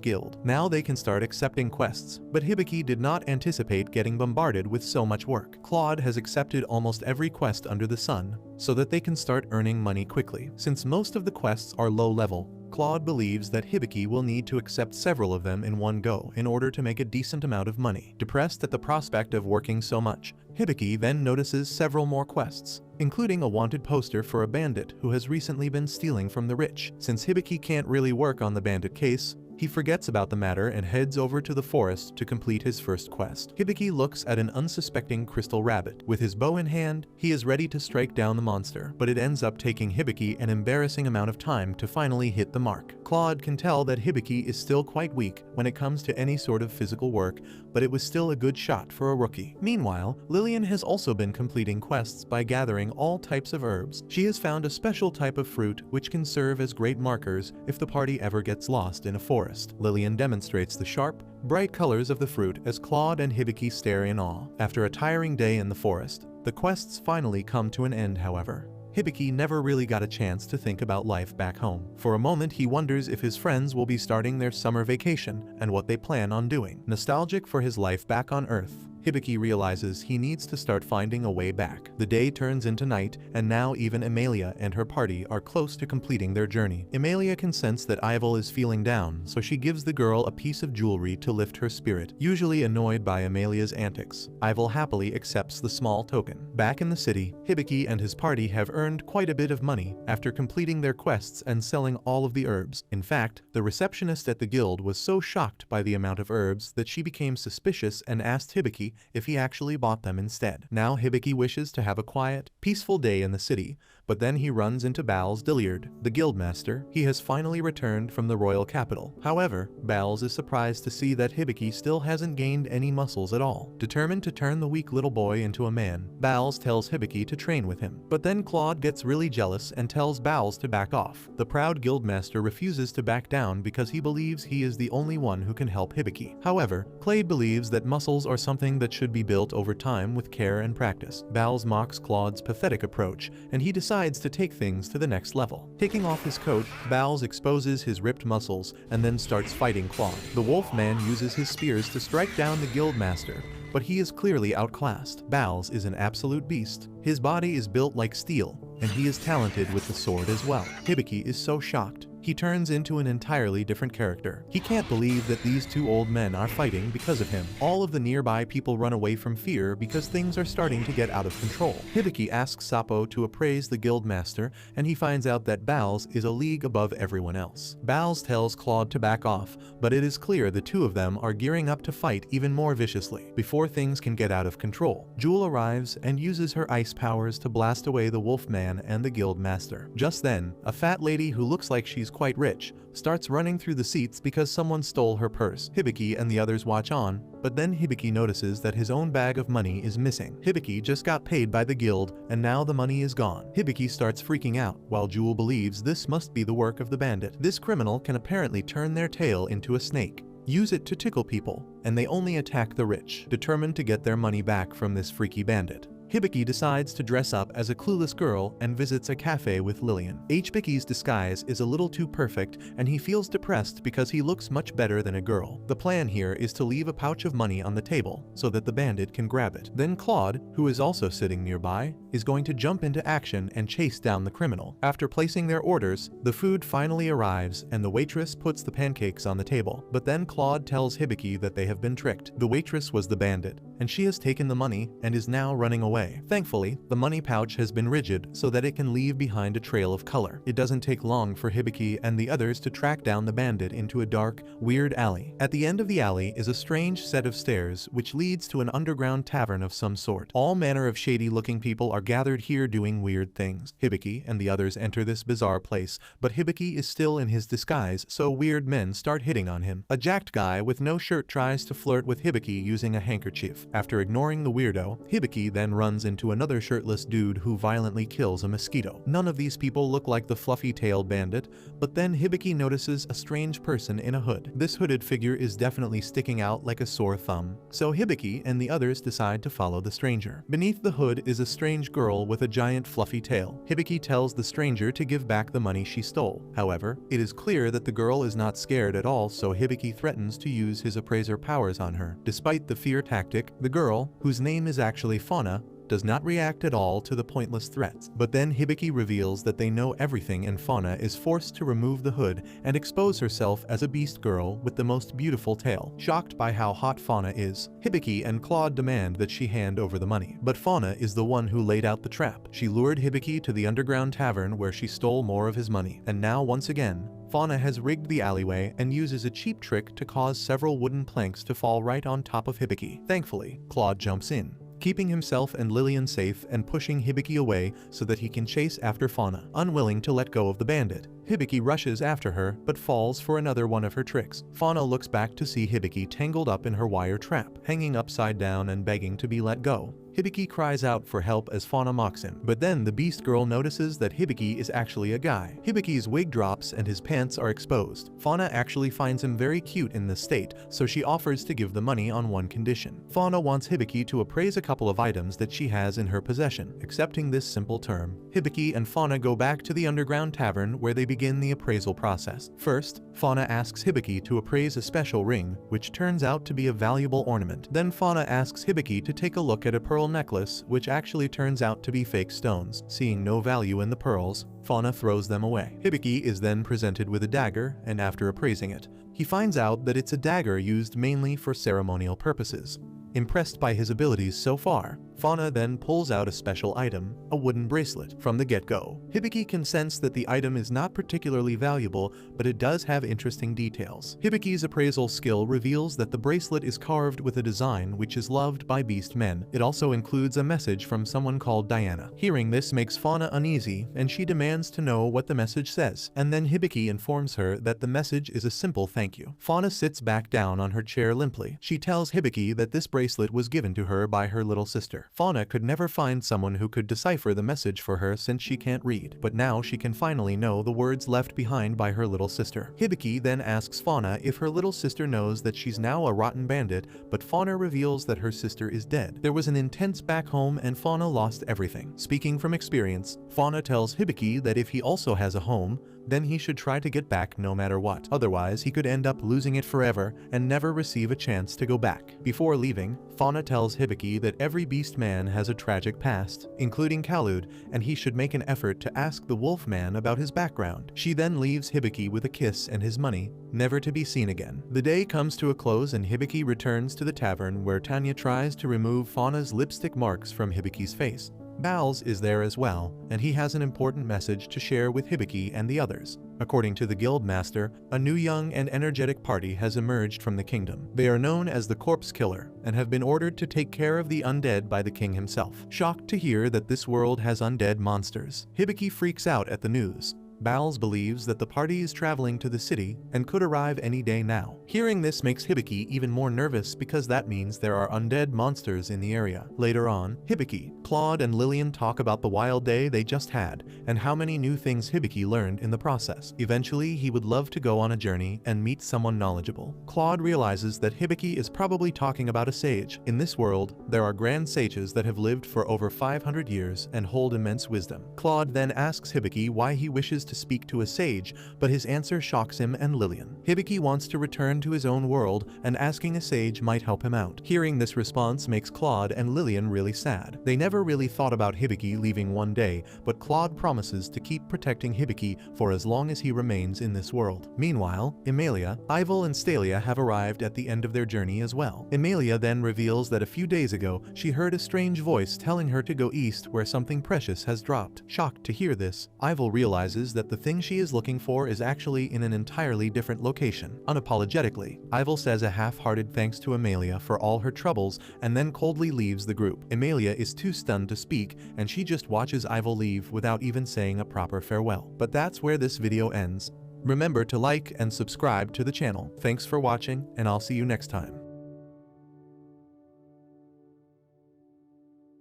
Guild. Now they can start accepting quests, but Hibiki did not anticipate getting bombarded with so much work. Claude has accepted almost every quest under the sun, so that they can start earning money quickly. Since most of the quests are low level, Claude believes that Hibiki will need to accept several of them in one go in order to make a decent amount of money. Depressed at the prospect of working so much, Hibiki then notices several more quests, including a wanted poster for a bandit who has recently been stealing from the rich. Since Hibiki can't really work on the bandit case, he forgets about the matter and heads over to the forest to complete his first quest. Hibiki looks at an unsuspecting crystal rabbit. With his bow in hand, he is ready to strike down the monster, but it ends up taking Hibiki an embarrassing amount of time to finally hit the mark. Claude can tell that Hibiki is still quite weak when it comes to any sort of physical work, but it was still a good shot for a rookie. Meanwhile, Lillian has also been completing quests by gathering all types of herbs. She has found a special type of fruit which can serve as great markers if the party ever gets lost in a forest. Lillian demonstrates the sharp, bright colors of the fruit as Claude and Hibiki stare in awe. After a tiring day in the forest, the quests finally come to an end. However, Hibiki never really got a chance to think about life back home. For a moment, he wonders if his friends will be starting their summer vacation and what they plan on doing. Nostalgic for his life back on Earth, Hibiki realizes he needs to start finding a way back. The day turns into night, and now even Amelia and her party are close to completing their journey. Amelia can sense that Ivel is feeling down, so she gives the girl a piece of jewelry to lift her spirit. Usually annoyed by Amelia's antics, Ivel happily accepts the small token. Back in the city, Hibiki and his party have earned quite a bit of money after completing their quests and selling all of the herbs. In fact, the receptionist at the guild was so shocked by the amount of herbs that she became suspicious and asked Hibiki if he actually bought them instead. Now Hibiki wishes to have a quiet, peaceful day in the city, but then he runs into Bals Dilliard, the guildmaster. He has finally returned from the royal capital. However, Bals is surprised to see that Hibiki still hasn't gained any muscles at all. Determined to turn the weak little boy into a man, Bals tells Hibiki to train with him. But then Claude gets really jealous and tells Bals to back off. The proud guildmaster refuses to back down because he believes he is the only one who can help Hibiki. However, Clade believes that muscles are something that should be built over time with care and practice. Bals mocks Claude's pathetic approach, and he decides to take things to the next level. Taking off his coat, Bals exposes his ripped muscles and then starts fighting Claude. The wolf man uses his spears to strike down the guildmaster, but he is clearly outclassed. Bals is an absolute beast. His body is built like steel, and he is talented with the sword as well. Hibiki is so shocked. He turns into an entirely different character. He can't believe that these two old men are fighting because of him. All of the nearby people run away from fear because things are starting to get out of control. Hibiki asks Sapo to appraise the guildmaster, and he finds out that Bals is a league above everyone else. Bals tells Claude to back off, but it is clear the two of them are gearing up to fight even more viciously. Before things can get out of control, Jewel arrives and uses her ice powers to blast away the wolfman and the guildmaster. Just then, a fat lady who looks like she's quite rich starts running through the seats because someone stole her purse. Hibiki and the others watch on, but then Hibiki notices that his own bag of money is missing. Hibiki just got paid by the guild, and now the money is gone. Hibiki starts freaking out, while Jewel believes this must be the work of the bandit. This criminal can apparently turn their tail into a snake, use it to tickle people, and they only attack the rich. Determined to get their money back from this freaky bandit, Hibiki decides to dress up as a clueless girl and visits a cafe with Lillian. Hibiki's disguise is a little too perfect and he feels depressed because he looks much better than a girl. The plan here is to leave a pouch of money on the table so that the bandit can grab it. Then Claude, who is also sitting nearby, is going to jump into action and chase down the criminal. After placing their orders, the food finally arrives and the waitress puts the pancakes on the table. But then Claude tells Hibiki that they have been tricked. The waitress was the bandit, and she has taken the money and is now running away. Thankfully, the money pouch has been rigid so that it can leave behind a trail of color. It doesn't take long for Hibiki and the others to track down the bandit into a dark, weird alley. At the end of the alley is a strange set of stairs which leads to an underground tavern of some sort. All manner of shady-looking people are gathered here doing weird things. Hibiki and the others enter this bizarre place, but Hibiki is still in his disguise, so weird men start hitting on him. A jacked guy with no shirt tries to flirt with Hibiki using a handkerchief. After ignoring the weirdo, Hibiki then runs into another shirtless dude who violently kills a mosquito. None of these people look like the fluffy-tailed bandit, but then Hibiki notices a strange person in a hood. This hooded figure is definitely sticking out like a sore thumb, so Hibiki and the others decide to follow the stranger. Beneath the hood is a strange girl with a giant fluffy tail. Hibiki tells the stranger to give back the money she stole. However, it is clear that the girl is not scared at all, so Hibiki threatens to use his appraiser powers on her. Despite the fear tactic, the girl, whose name is actually Fauna, does not react at all to the pointless threats. But then Hibiki reveals that they know everything and Fauna is forced to remove the hood and expose herself as a beast girl with the most beautiful tail. Shocked by how hot Fauna is, Hibiki and Claude demand that she hand over the money. But Fauna is the one who laid out the trap. She lured Hibiki to the underground tavern where she stole more of his money. And now once again, Fauna has rigged the alleyway and uses a cheap trick to cause several wooden planks to fall right on top of Hibiki. Thankfully, Claude jumps in, keeping himself and Lillian safe and pushing Hibiki away so that he can chase after Fauna. Unwilling to let go of the bandit, Hibiki rushes after her but falls for another one of her tricks. Fauna looks back to see Hibiki tangled up in her wire trap, hanging upside down and begging to be let go. Hibiki cries out for help as Fauna mocks him, but then the beast girl notices that Hibiki is actually a guy. Hibiki's wig drops and his pants are exposed. Fauna actually finds him very cute in this state, so she offers to give the money on one condition. Fauna wants Hibiki to appraise a couple of items that she has in her possession. Accepting this simple term, Hibiki and Fauna go back to the underground tavern where they begin the appraisal process. First, Fauna asks Hibiki to appraise a special ring, which turns out to be a valuable ornament. Then Fauna asks Hibiki to take a look at a pearl necklace, which actually turns out to be fake stones. Seeing no value in the pearls, Fauna throws them away. Hibiki is then presented with a dagger, and after appraising it, he finds out that it's a dagger used mainly for ceremonial purposes. Impressed by his abilities so far, Fauna then pulls out a special item, a wooden bracelet, from the get-go. Hibiki can sense that the item is not particularly valuable, but it does have interesting details. Hibiki's appraisal skill reveals that the bracelet is carved with a design which is loved by beast men. It also includes a message from someone called Diana. Hearing this makes Fauna uneasy, and she demands to know what the message says. And then Hibiki informs her that the message is a simple thank you. Fauna sits back down on her chair limply. She tells Hibiki that this bracelet was given to her by her little sister. Fauna could never find someone who could decipher the message for her since she can't read, but now she can finally know the words left behind by her little sister. Hibiki then asks Fauna if her little sister knows that she's now a rotten bandit, but Fauna reveals that her sister is dead. There was an intense back home and Fauna lost everything. Speaking from experience, Fauna tells Hibiki that if he also has a home, then he should try to get back no matter what. Otherwise, he could end up losing it forever and never receive a chance to go back. Before leaving, Fauna tells Hibiki that every beast man has a tragic past, including Khalud, and he should make an effort to ask the wolf man about his background. She then leaves Hibiki with a kiss and his money, never to be seen again. The day comes to a close and Hibiki returns to the tavern where Tanya tries to remove Fauna's lipstick marks from Hibiki's face. Bowles is there as well, and he has an important message to share with Hibiki and the others. According to the guild master, a new young and energetic party has emerged from the kingdom. They are known as the Corpse Killer and have been ordered to take care of the undead by the king himself. Shocked to hear that this world has undead monsters, Hibiki freaks out at the news. Bowles believes that the party is traveling to the city and could arrive any day now. Hearing this makes Hibiki even more nervous because that means there are undead monsters in the area. Later on, Hibiki, Claude and Lillian talk about the wild day they just had and how many new things Hibiki learned in the process. Eventually, he would love to go on a journey and meet someone knowledgeable. Claude realizes that Hibiki is probably talking about a sage. In this world, there are grand sages that have lived for over 500 years and hold immense wisdom. Claude then asks Hibiki why he wishes to speak to a sage, but his answer shocks him and Lillian. Hibiki wants to return to his own world, and asking a sage might help him out. Hearing this response makes Claude and Lillian really sad. They never really thought about Hibiki leaving one day, but Claude promises to keep protecting Hibiki for as long as he remains in this world. Meanwhile, Emilia, Ivel and Stalia have arrived at the end of their journey as well. Emilia then reveals that a few days ago, she heard a strange voice telling her to go east where something precious has dropped. Shocked to hear this, Ivel realizes that the thing she is looking for is actually in an entirely different location. Unapologetically, Ivel says a half-hearted thanks to Emilia for all her troubles and then coldly leaves the group. Emilia is too stunned to speak, and she just watches Ivel leave without even saying a proper farewell. But that's where this video ends. Remember to like and subscribe to the channel. Thanks for watching, and I'll see you next time.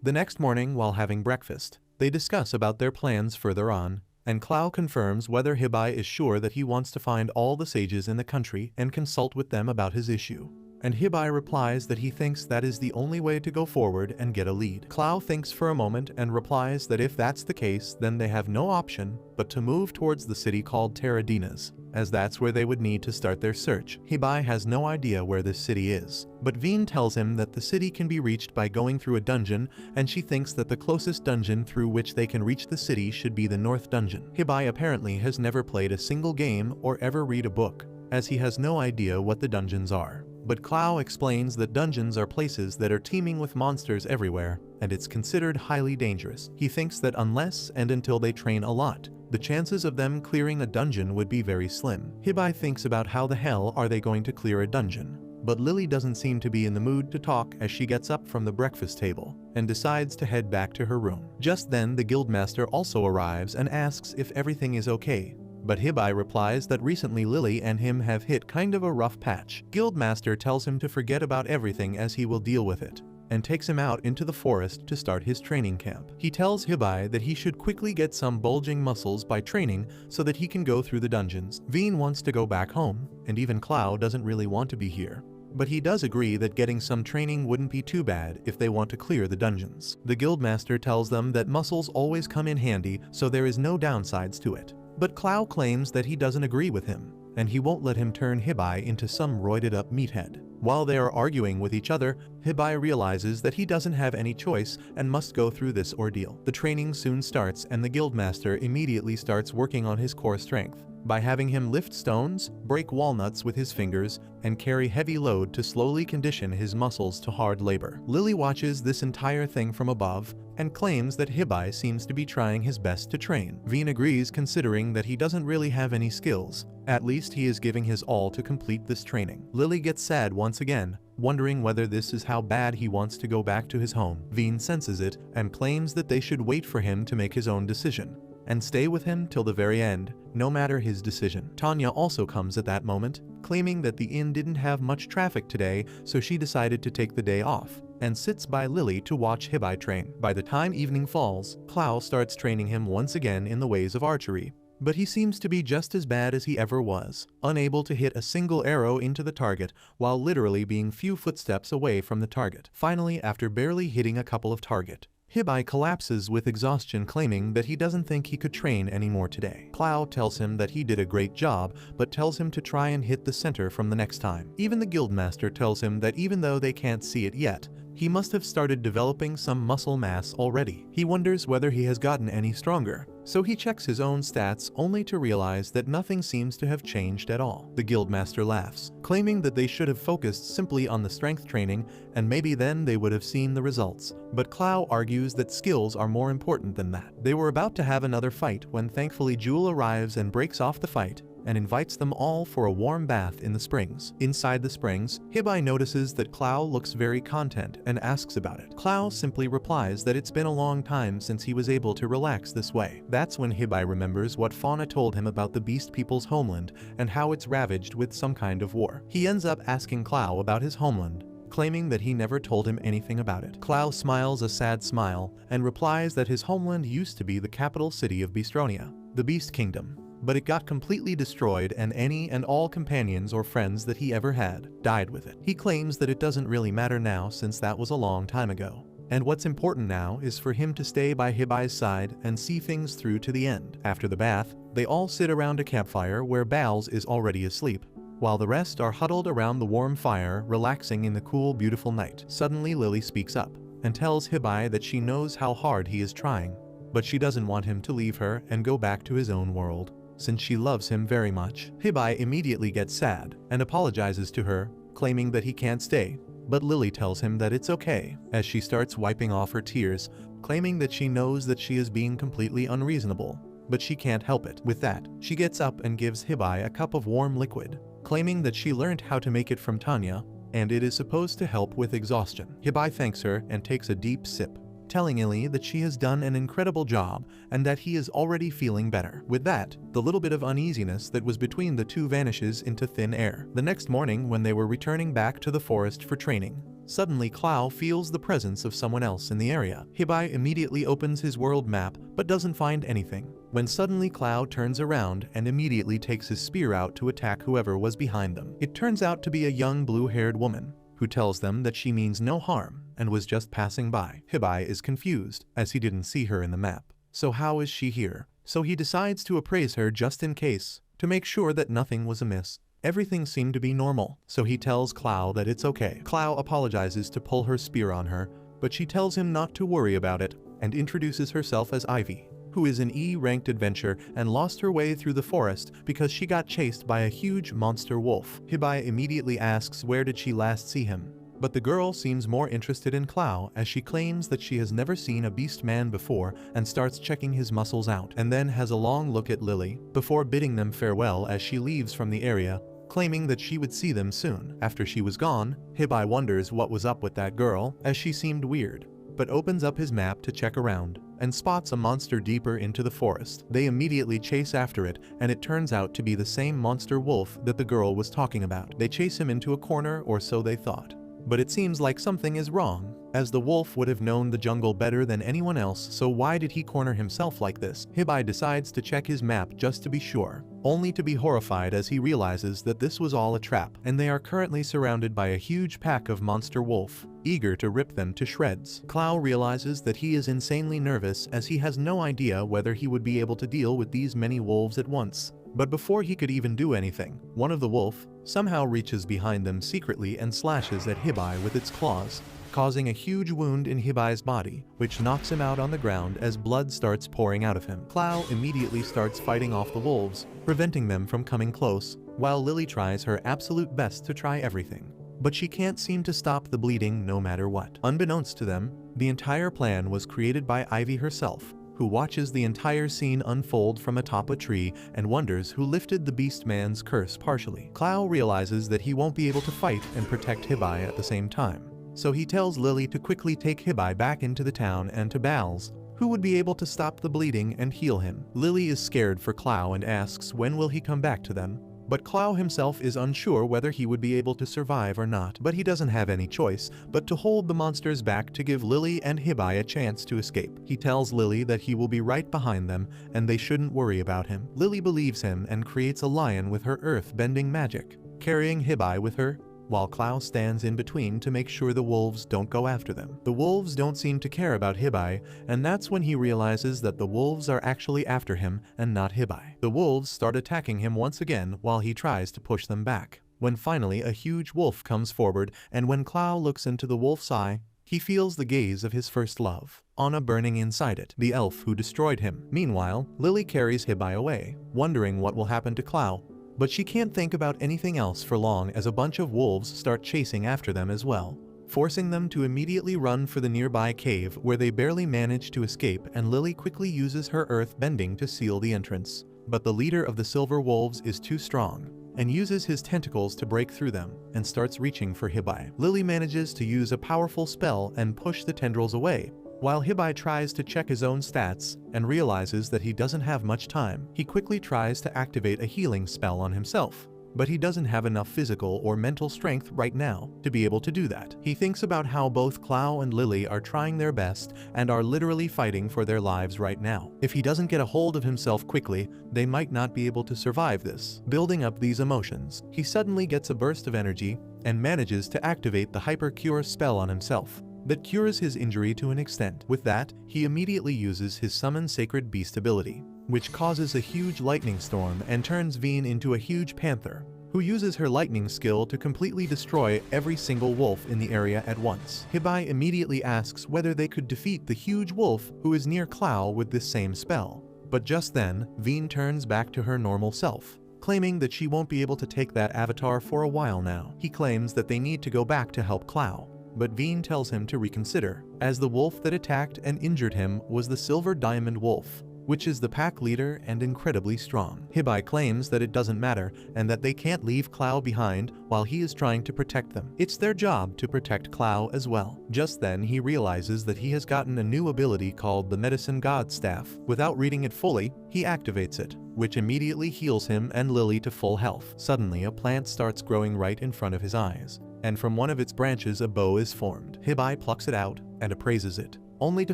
The next morning, while having breakfast, they discuss about their plans further on, and Clow confirms whether Hibiki is sure that he wants to find all the sages in the country and consult with them about his issue. And Hibiki replies that he thinks that is the only way to go forward and get a lead. Clow thinks for a moment and replies that if that's the case, then they have no option but to move towards the city called Terradinas, as that's where they would need to start their search. Hibiki has no idea where this city is, but Veen tells him that the city can be reached by going through a dungeon, and she thinks that the closest dungeon through which they can reach the city should be the North Dungeon. Hibiki apparently has never played a single game or ever read a book, as he has no idea what the dungeons are. But Clow explains that dungeons are places that are teeming with monsters everywhere, and it's considered highly dangerous. He thinks that unless and until they train a lot, the chances of them clearing a dungeon would be very slim. Hibiki thinks about how the hell are they going to clear a dungeon. But Lily doesn't seem to be in the mood to talk as she gets up from the breakfast table and decides to head back to her room. Just then, the guildmaster also arrives and asks if everything is okay. But Hibiki replies that recently Lily and him have hit kind of a rough patch. Guildmaster tells him to forget about everything as he will deal with it, and takes him out into the forest to start his training camp. He tells Hibiki that he should quickly get some bulging muscles by training so that he can go through the dungeons. Veen wants to go back home, and even Clow doesn't really want to be here. But he does agree that getting some training wouldn't be too bad if they want to clear the dungeons. The guildmaster tells them that muscles always come in handy, so there is no downsides to it. But Clow claims that he doesn't agree with him, and he won't let him turn Hibiki into some roided-up meathead. While they are arguing with each other, Hibiki realizes that he doesn't have any choice and must go through this ordeal. The training soon starts, and the guildmaster immediately starts working on his core strength by having him lift stones, break walnuts with his fingers, and carry heavy load to slowly condition his muscles to hard labor. Lily watches this entire thing from above and claims that Hibiki seems to be trying his best to train. Veen agrees, considering that he doesn't really have any skills. At least he is giving his all to complete this training. Lily gets sad once again, wondering whether this is how bad he wants to go back to his home. Veen senses it and claims that they should wait for him to make his own decision and stay with him till the very end, no matter his decision. Tanya also comes at that moment, claiming that the inn didn't have much traffic today, so she decided to take the day off, and sits by Lily to watch Hibiki train. By the time evening falls, Clow starts training him once again in the ways of archery, but he seems to be just as bad as he ever was, unable to hit a single arrow into the target while literally being few footsteps away from the target. Finally, after barely hitting a couple of targets, Hibiki collapses with exhaustion, claiming that he doesn't think he could train anymore today. Clow tells him that he did a great job, but tells him to try and hit the center from the next time. Even the guildmaster tells him that even though they can't see it yet, he must have started developing some muscle mass already. He wonders whether he has gotten any stronger, so he checks his own stats only to realize that nothing seems to have changed at all. The guildmaster laughs, claiming that they should have focused simply on the strength training and maybe then they would have seen the results. But Clow argues that skills are more important than that. They were about to have another fight when thankfully Jewel arrives and breaks off the fight, and invites them all for a warm bath in the springs. Inside the springs, Hibiki notices that Clow looks very content and asks about it. Clow simply replies that it's been a long time since he was able to relax this way. That's when Hibiki remembers what Fauna told him about the beast people's homeland and how it's ravaged with some kind of war. He ends up asking Clow about his homeland, claiming that he never told him anything about it. Clow smiles a sad smile and replies that his homeland used to be the capital city of Beastronia, the Beast Kingdom, but it got completely destroyed and any and all companions or friends that he ever had died with it. He claims that it doesn't really matter now since that was a long time ago, and what's important now is for him to stay by Hibiki's side and see things through to the end. After the bath, they all sit around a campfire where Bals is already asleep, while the rest are huddled around the warm fire, relaxing in the cool, beautiful night. Suddenly Lily speaks up and tells Hibiki that she knows how hard he is trying, but she doesn't want him to leave her and go back to his own world, since she loves him very much. Hibiki immediately gets sad and apologizes to her, claiming that he can't stay, but Lily tells him that it's okay, as she starts wiping off her tears, claiming that she knows that she is being completely unreasonable, but she can't help it. With that, she gets up and gives Hibiki a cup of warm liquid, claiming that she learned how to make it from Tanya, and it is supposed to help with exhaustion. Hibiki thanks her and takes a deep sip, telling Lily that she has done an incredible job and that he is already feeling better. With that, the little bit of uneasiness that was between the two vanishes into thin air. The next morning, when they were returning back to the forest for training, suddenly Clow feels the presence of someone else in the area. Hibiki immediately opens his world map but doesn't find anything, when suddenly Clow turns around and immediately takes his spear out to attack whoever was behind them. It turns out to be a young blue-haired woman, who tells them that she means no harm and was just passing by. Hibiki is confused, as he didn't see her in the map. So how is she here? So he decides to appraise her just in case, to make sure that nothing was amiss. Everything seemed to be normal, so he tells Clow that it's okay. Clow apologizes to pull her spear on her, but she tells him not to worry about it and introduces herself as Ivy, who is an E-ranked adventurer and lost her way through the forest because she got chased by a huge monster wolf. Hibiki immediately asks where did she last see him, but the girl seems more interested in Clow as she claims that she has never seen a beast man before and starts checking his muscles out, and then has a long look at Lily before bidding them farewell as she leaves from the area, claiming that she would see them soon. After she was gone, Hibiki wonders what was up with that girl as she seemed weird, but opens up his map to check around and spots a monster deeper into the forest. They immediately chase after it, and it turns out to be the same monster wolf that the girl was talking about. They chase him into a corner, or so they thought, but it seems like something is wrong, as the wolf would have known the jungle better than anyone else, so why did he corner himself like this? Hibiki decides to check his map just to be sure, only to be horrified as he realizes that this was all a trap, and they are currently surrounded by a huge pack of monster wolf, eager to rip them to shreds. Clow realizes that he is insanely nervous as he has no idea whether he would be able to deal with these many wolves at once. But before he could even do anything, one of the wolf somehow reaches behind them secretly and slashes at Hibiki with its claws, causing a huge wound in Hibiki's body, which knocks him out on the ground as blood starts pouring out of him. Clow immediately starts fighting off the wolves, preventing them from coming close, while Lily tries her absolute best to try everything, but she can't seem to stop the bleeding no matter what. Unbeknownst to them, the entire plan was created by Ivy herself, who watches the entire scene unfold from atop a tree and wonders who lifted the beast man's curse partially. Clow realizes that he won't be able to fight and protect Hibiki at the same time, so he tells Lily to quickly take Hibiki back into the town and to Bals, who would be able to stop the bleeding and heal him. Lily is scared for Clow and asks when will he come back to them, but Clow himself is unsure whether he would be able to survive or not, but he doesn't have any choice but to hold the monsters back to give Lily and Hibiki a chance to escape. He tells Lily that he will be right behind them and they shouldn't worry about him. Lily believes him and creates a lion with her earth-bending magic, carrying Hibiki with her, while Clow stands in between to make sure the wolves don't go after them. The wolves don't seem to care about Hibiki, and that's when he realizes that the wolves are actually after him and not Hibiki. The wolves start attacking him once again while he tries to push them back, when finally a huge wolf comes forward, and when Clow looks into the wolf's eye, he feels the gaze of his first love, Anna, burning inside it, the elf who destroyed him. Meanwhile, Lily carries Hibiki away, wondering what will happen to Clow, but she can't think about anything else for long as a bunch of wolves start chasing after them as well, forcing them to immediately run for the nearby cave where they barely manage to escape, and Lily quickly uses her earth bending to seal the entrance. But the leader of the silver wolves is too strong and uses his tentacles to break through them and starts reaching for Hibiki. Lily manages to use a powerful spell and push the tendrils away, while Hibiki tries to check his own stats and realizes that he doesn't have much time. He quickly tries to activate a healing spell on himself, but he doesn't have enough physical or mental strength right now to be able to do that. He thinks about how both Clow and Lily are trying their best and are literally fighting for their lives right now. If he doesn't get a hold of himself quickly, they might not be able to survive this. Building up these emotions, he suddenly gets a burst of energy and manages to activate the Hyper Cure spell on himself that cures his injury to an extent. With that, he immediately uses his Summon Sacred Beast ability, which causes a huge lightning storm and turns Veen into a huge panther, who uses her lightning skill to completely destroy every single wolf in the area at once. Hibiki immediately asks whether they could defeat the huge wolf who is near Clow with this same spell. But just then, Veen turns back to her normal self, claiming that she won't be able to take that avatar for a while now. He claims that they need to go back to help Clow, but Veen tells him to reconsider, as the wolf that attacked and injured him was the Silver Diamond Wolf, which is the pack leader and incredibly strong. Hibiki claims that it doesn't matter and that they can't leave Clow behind while he is trying to protect them. It's their job to protect Clow as well. Just then he realizes that he has gotten a new ability called the Medicine God Staff. Without reading it fully, he activates it, which immediately heals him and Lily to full health. Suddenly a plant starts growing right in front of his eyes, and from one of its branches a bow is formed. Hibiki plucks it out and appraises it, only to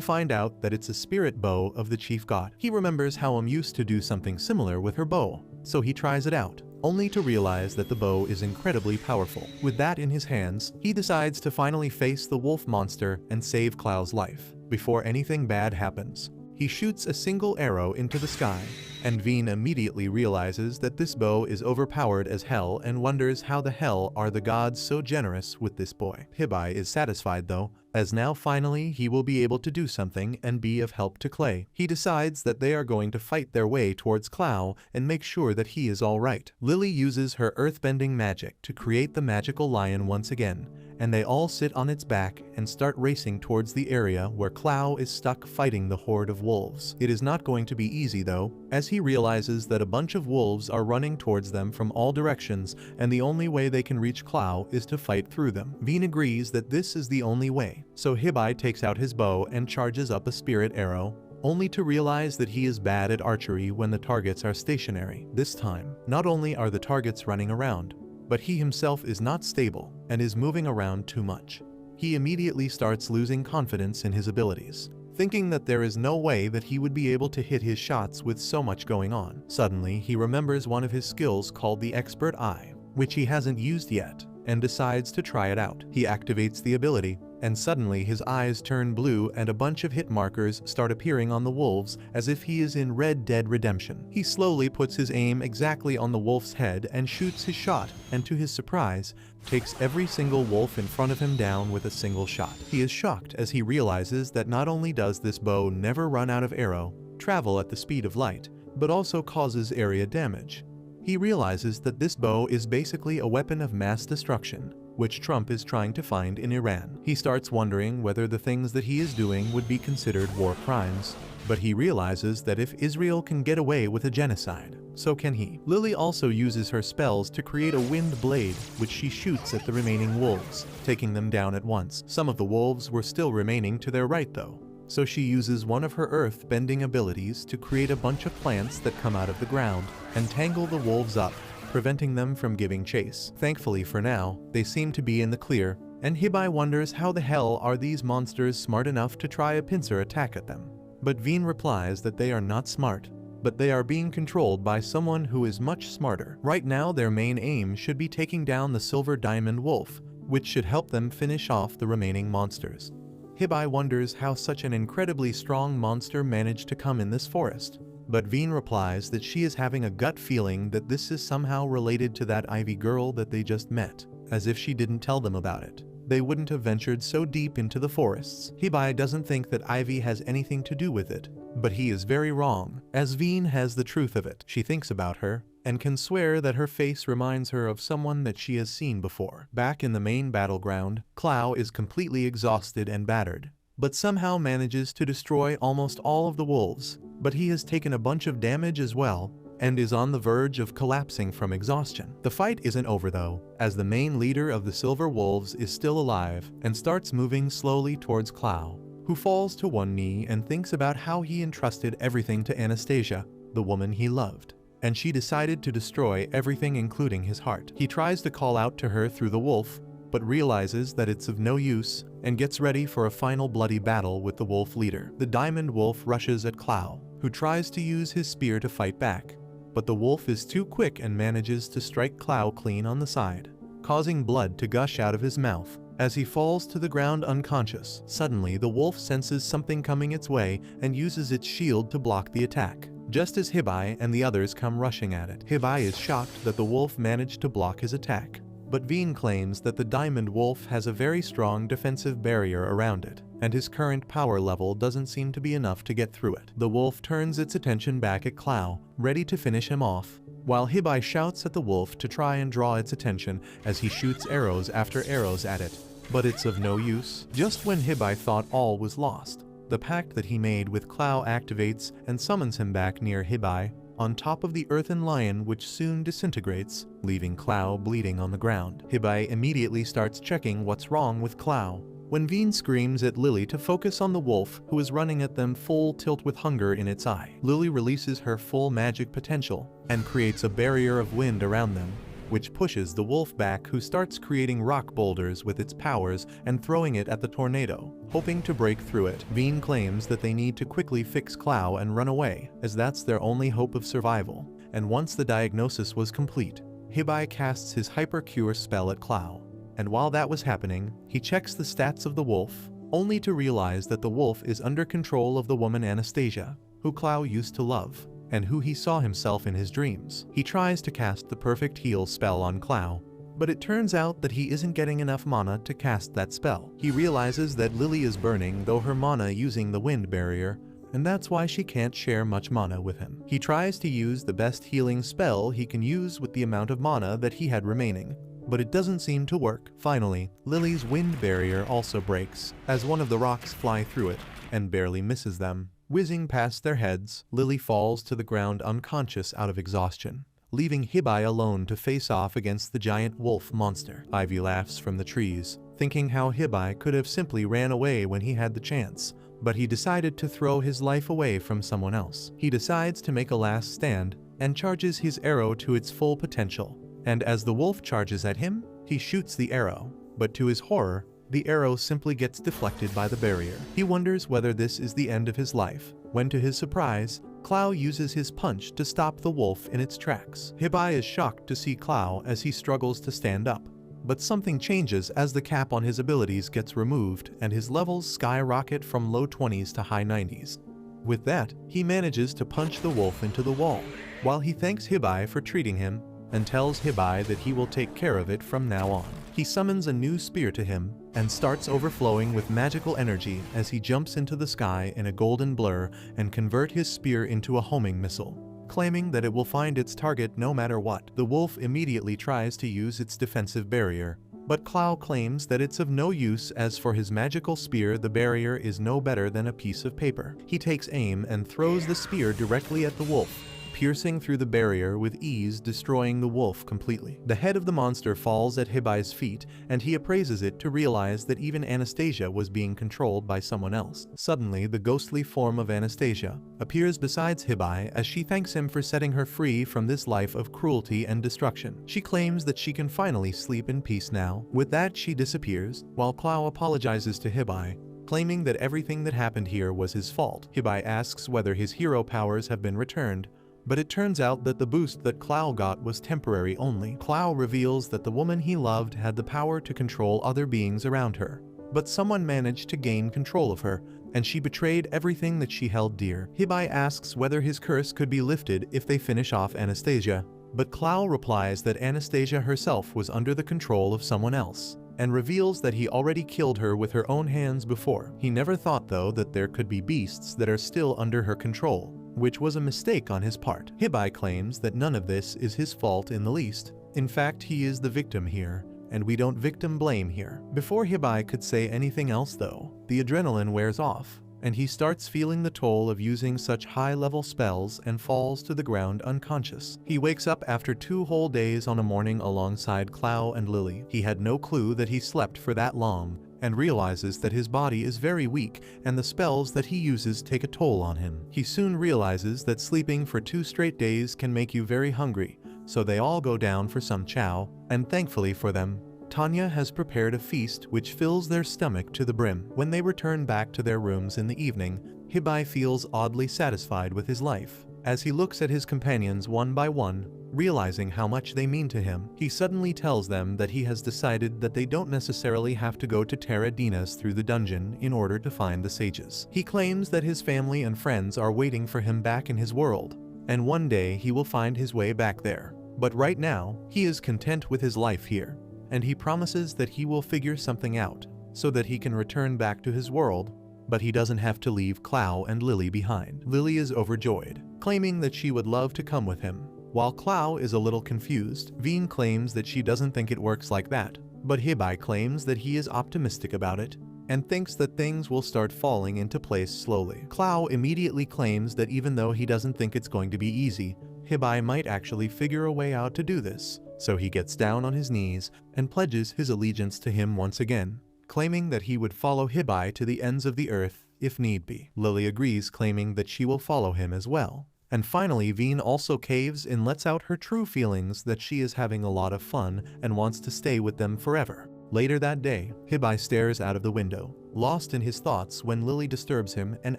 find out that it's a spirit bow of the chief god. He remembers how used to do something similar with her bow, so he tries it out, only to realize that the bow is incredibly powerful. With that in his hands, he decides to finally face the wolf monster and save Clow's life. Before anything bad happens, he shoots a single arrow into the sky, and Veen immediately realizes that this bow is overpowered as hell and wonders how the hell are the gods so generous with this boy. Hibiki is satisfied though, as now finally he will be able to do something and be of help to Clay. He decides that they are going to fight their way towards Clow and make sure that he is alright. Lily uses her earthbending magic to create the magical lion once again, and they all sit on its back and start racing towards the area where Clow is stuck fighting the horde of wolves. It is not going to be easy though, as he realizes that a bunch of wolves are running towards them from all directions and the only way they can reach Clow is to fight through them. Veen agrees that this is the only way, so Hibiki takes out his bow and charges up a spirit arrow, only to realize that he is bad at archery when the targets are stationary. This time, not only are the targets running around, but he himself is not stable and is moving around too much. He immediately starts losing confidence in his abilities, thinking that there is no way that he would be able to hit his shots with so much going on. Suddenly, he remembers one of his skills called the Expert Eye, which he hasn't used yet, and decides to try it out. He activates the ability, and suddenly his eyes turn blue and a bunch of hit markers start appearing on the wolves as if he is in Red Dead Redemption. He slowly puts his aim exactly on the wolf's head and shoots his shot, and to his surprise, takes every single wolf in front of him down with a single shot. He is shocked as he realizes that not only does this bow never run out of arrow, travel at the speed of light, but also causes area damage. He realizes that this bow is basically a weapon of mass destruction, which Trump is trying to find in Iran. He starts wondering whether the things that he is doing would be considered war crimes, but he realizes that if Israel can get away with a genocide, so can he. Lily also uses her spells to create a wind blade, which she shoots at the remaining wolves, taking them down at once. Some of the wolves were still remaining to their right though, so she uses one of her earth-bending abilities to create a bunch of plants that come out of the ground and tangle the wolves up, preventing them from giving chase. Thankfully for now, they seem to be in the clear, and Hibiki wonders how the hell are these monsters smart enough to try a pincer attack at them. But Veen replies that they are not smart, but they are being controlled by someone who is much smarter. Right now their main aim should be taking down the Silver Diamond Wolf, which should help them finish off the remaining monsters. Hibiki wonders how such an incredibly strong monster managed to come in this forest, but Veen replies that she is having a gut feeling that this is somehow related to that Ivy girl that they just met, as if she didn't tell them about it, they wouldn't have ventured so deep into the forests. Hibiki doesn't think that Ivy has anything to do with it, but he is very wrong, as Veen has the truth of it. She thinks about her, and can swear that her face reminds her of someone that she has seen before. Back in the main battleground, Clow is completely exhausted and battered, but somehow manages to destroy almost all of the wolves, but he has taken a bunch of damage as well, and is on the verge of collapsing from exhaustion. The fight isn't over though, as the main leader of the Silver Wolves is still alive and starts moving slowly towards Clow, who falls to one knee and thinks about how he entrusted everything to Anastasia, the woman he loved, and she decided to destroy everything including his heart. He tries to call out to her through the wolf, but realizes that it's of no use and gets ready for a final bloody battle with the wolf leader. The diamond wolf rushes at Clow, who tries to use his spear to fight back, but the wolf is too quick and manages to strike Clow clean on the side, causing blood to gush out of his mouth as he falls to the ground unconscious. Suddenly, the wolf senses something coming its way and uses its shield to block the attack, just as Hibiki and the others come rushing at it. Hibiki is shocked that the wolf managed to block his attack, but Veen claims that the diamond wolf has a very strong defensive barrier around it, and his current power level doesn't seem to be enough to get through it. The wolf turns its attention back at Clow, ready to finish him off, while Hibiki shouts at the wolf to try and draw its attention as he shoots arrows after arrows at it, but it's of no use. Just when Hibiki thought all was lost, the pact that he made with Clow activates and summons him back near Hibiki, on top of the earthen lion, which soon disintegrates, leaving Clow bleeding on the ground. Hibiki immediately starts checking what's wrong with Clow, when Veen screams at Lily to focus on the wolf, who is running at them full tilt with hunger in its eye. Lily releases her full magic potential and creates a barrier of wind around them, which pushes the wolf back, who starts creating rock boulders with its powers and throwing it at the tornado, hoping to break through it. Veen claims that they need to quickly fix Clow and run away, as that's their only hope of survival, and once the diagnosis was complete, Hibiki casts his hyper-cure spell at Clow, and while that was happening, he checks the stats of the wolf, only to realize that the wolf is under control of the woman Anastasia, who Clow used to love, and who he saw himself in his dreams. He tries to cast the perfect heal spell on Clow, but it turns out that he isn't getting enough mana to cast that spell. He realizes that Lily is burning though her mana using the wind barrier, and that's why she can't share much mana with him. He tries to use the best healing spell he can use with the amount of mana that he had remaining, but it doesn't seem to work. Finally, Lily's wind barrier also breaks, as one of the rocks fly through it, and barely misses them. Whizzing past their heads, Lily falls to the ground unconscious out of exhaustion, leaving Hibiki alone to face off against the giant wolf monster. Ivy laughs from the trees, thinking how Hibiki could have simply ran away when he had the chance, but he decided to throw his life away from someone else. He decides to make a last stand and charges his arrow to its full potential, and as the wolf charges at him, he shoots the arrow, but to his horror, the arrow simply gets deflected by the barrier. He wonders whether this is the end of his life, when to his surprise, Clow uses his punch to stop the wolf in its tracks. Hibiki is shocked to see Clow as he struggles to stand up, but something changes as the cap on his abilities gets removed and his levels skyrocket from low 20s to high 90s. With that, he manages to punch the wolf into the wall, while he thanks Hibiki for treating him and tells Hibiki that he will take care of it from now on. He summons a new spear to him and starts overflowing with magical energy as he jumps into the sky in a golden blur and convert his spear into a homing missile, claiming that it will find its target no matter what. The wolf immediately tries to use its defensive barrier, but Clow claims that it's of no use, as for his magical spear the barrier is no better than a piece of paper. He takes aim and throws the spear directly at the wolf, piercing through the barrier with ease, destroying the wolf completely. The head of the monster falls at Hibiki's feet, and he appraises it to realize that even Anastasia was being controlled by someone else. Suddenly, the ghostly form of Anastasia appears beside Hibiki as she thanks him for setting her free from this life of cruelty and destruction. She claims that she can finally sleep in peace now. With that, she disappears, while Clow apologizes to Hibiki, claiming that everything that happened here was his fault. Hibiki asks whether his hero powers have been returned, but it turns out that the boost that Clow got was temporary only. Clow reveals that the woman he loved had the power to control other beings around her, but someone managed to gain control of her, and she betrayed everything that she held dear. Hibiki asks whether his curse could be lifted if they finish off Anastasia, but Clow replies that Anastasia herself was under the control of someone else, and reveals that he already killed her with her own hands before. He never thought though that there could be beasts that are still under her control, which was a mistake on his part. Hibiki claims that none of this is his fault in the least. In fact, he is the victim here, and we don't victim blame here. Before Hibiki could say anything else though, the adrenaline wears off, and he starts feeling the toll of using such high-level spells and falls to the ground unconscious. He wakes up after 2 whole days on a morning alongside Clow and Lily. He had no clue that he slept for that long, and realizes that his body is very weak and the spells that he uses take a toll on him. He soon realizes that sleeping for 2 straight days can make you very hungry, so they all go down for some chow, and thankfully for them, Tanya has prepared a feast which fills their stomach to the brim. When they return back to their rooms in the evening, Hibiki feels oddly satisfied with his life. As he looks at his companions one by one, realizing how much they mean to him, he suddenly tells them that he has decided that they don't necessarily have to go to Terra Dinas through the dungeon in order to find the sages. He claims that his family and friends are waiting for him back in his world, and one day he will find his way back there. But right now, he is content with his life here, and he promises that he will figure something out so that he can return back to his world, but he doesn't have to leave Clow and Lily behind. Lily is overjoyed, claiming that she would love to come with him. While Clow is a little confused, Veen claims that she doesn't think it works like that, but Hibiki claims that he is optimistic about it and thinks that things will start falling into place slowly. Clow immediately claims that even though he doesn't think it's going to be easy, Hibiki might actually figure a way out to do this. So he gets down on his knees and pledges his allegiance to him once again, claiming that he would follow Hibiki to the ends of the earth if need be. Lily agrees, claiming that she will follow him as well. And finally, Veen also caves and lets out her true feelings that she is having a lot of fun and wants to stay with them forever. Later that day, Hibiki stares out of the window, lost in his thoughts when Lily disturbs him and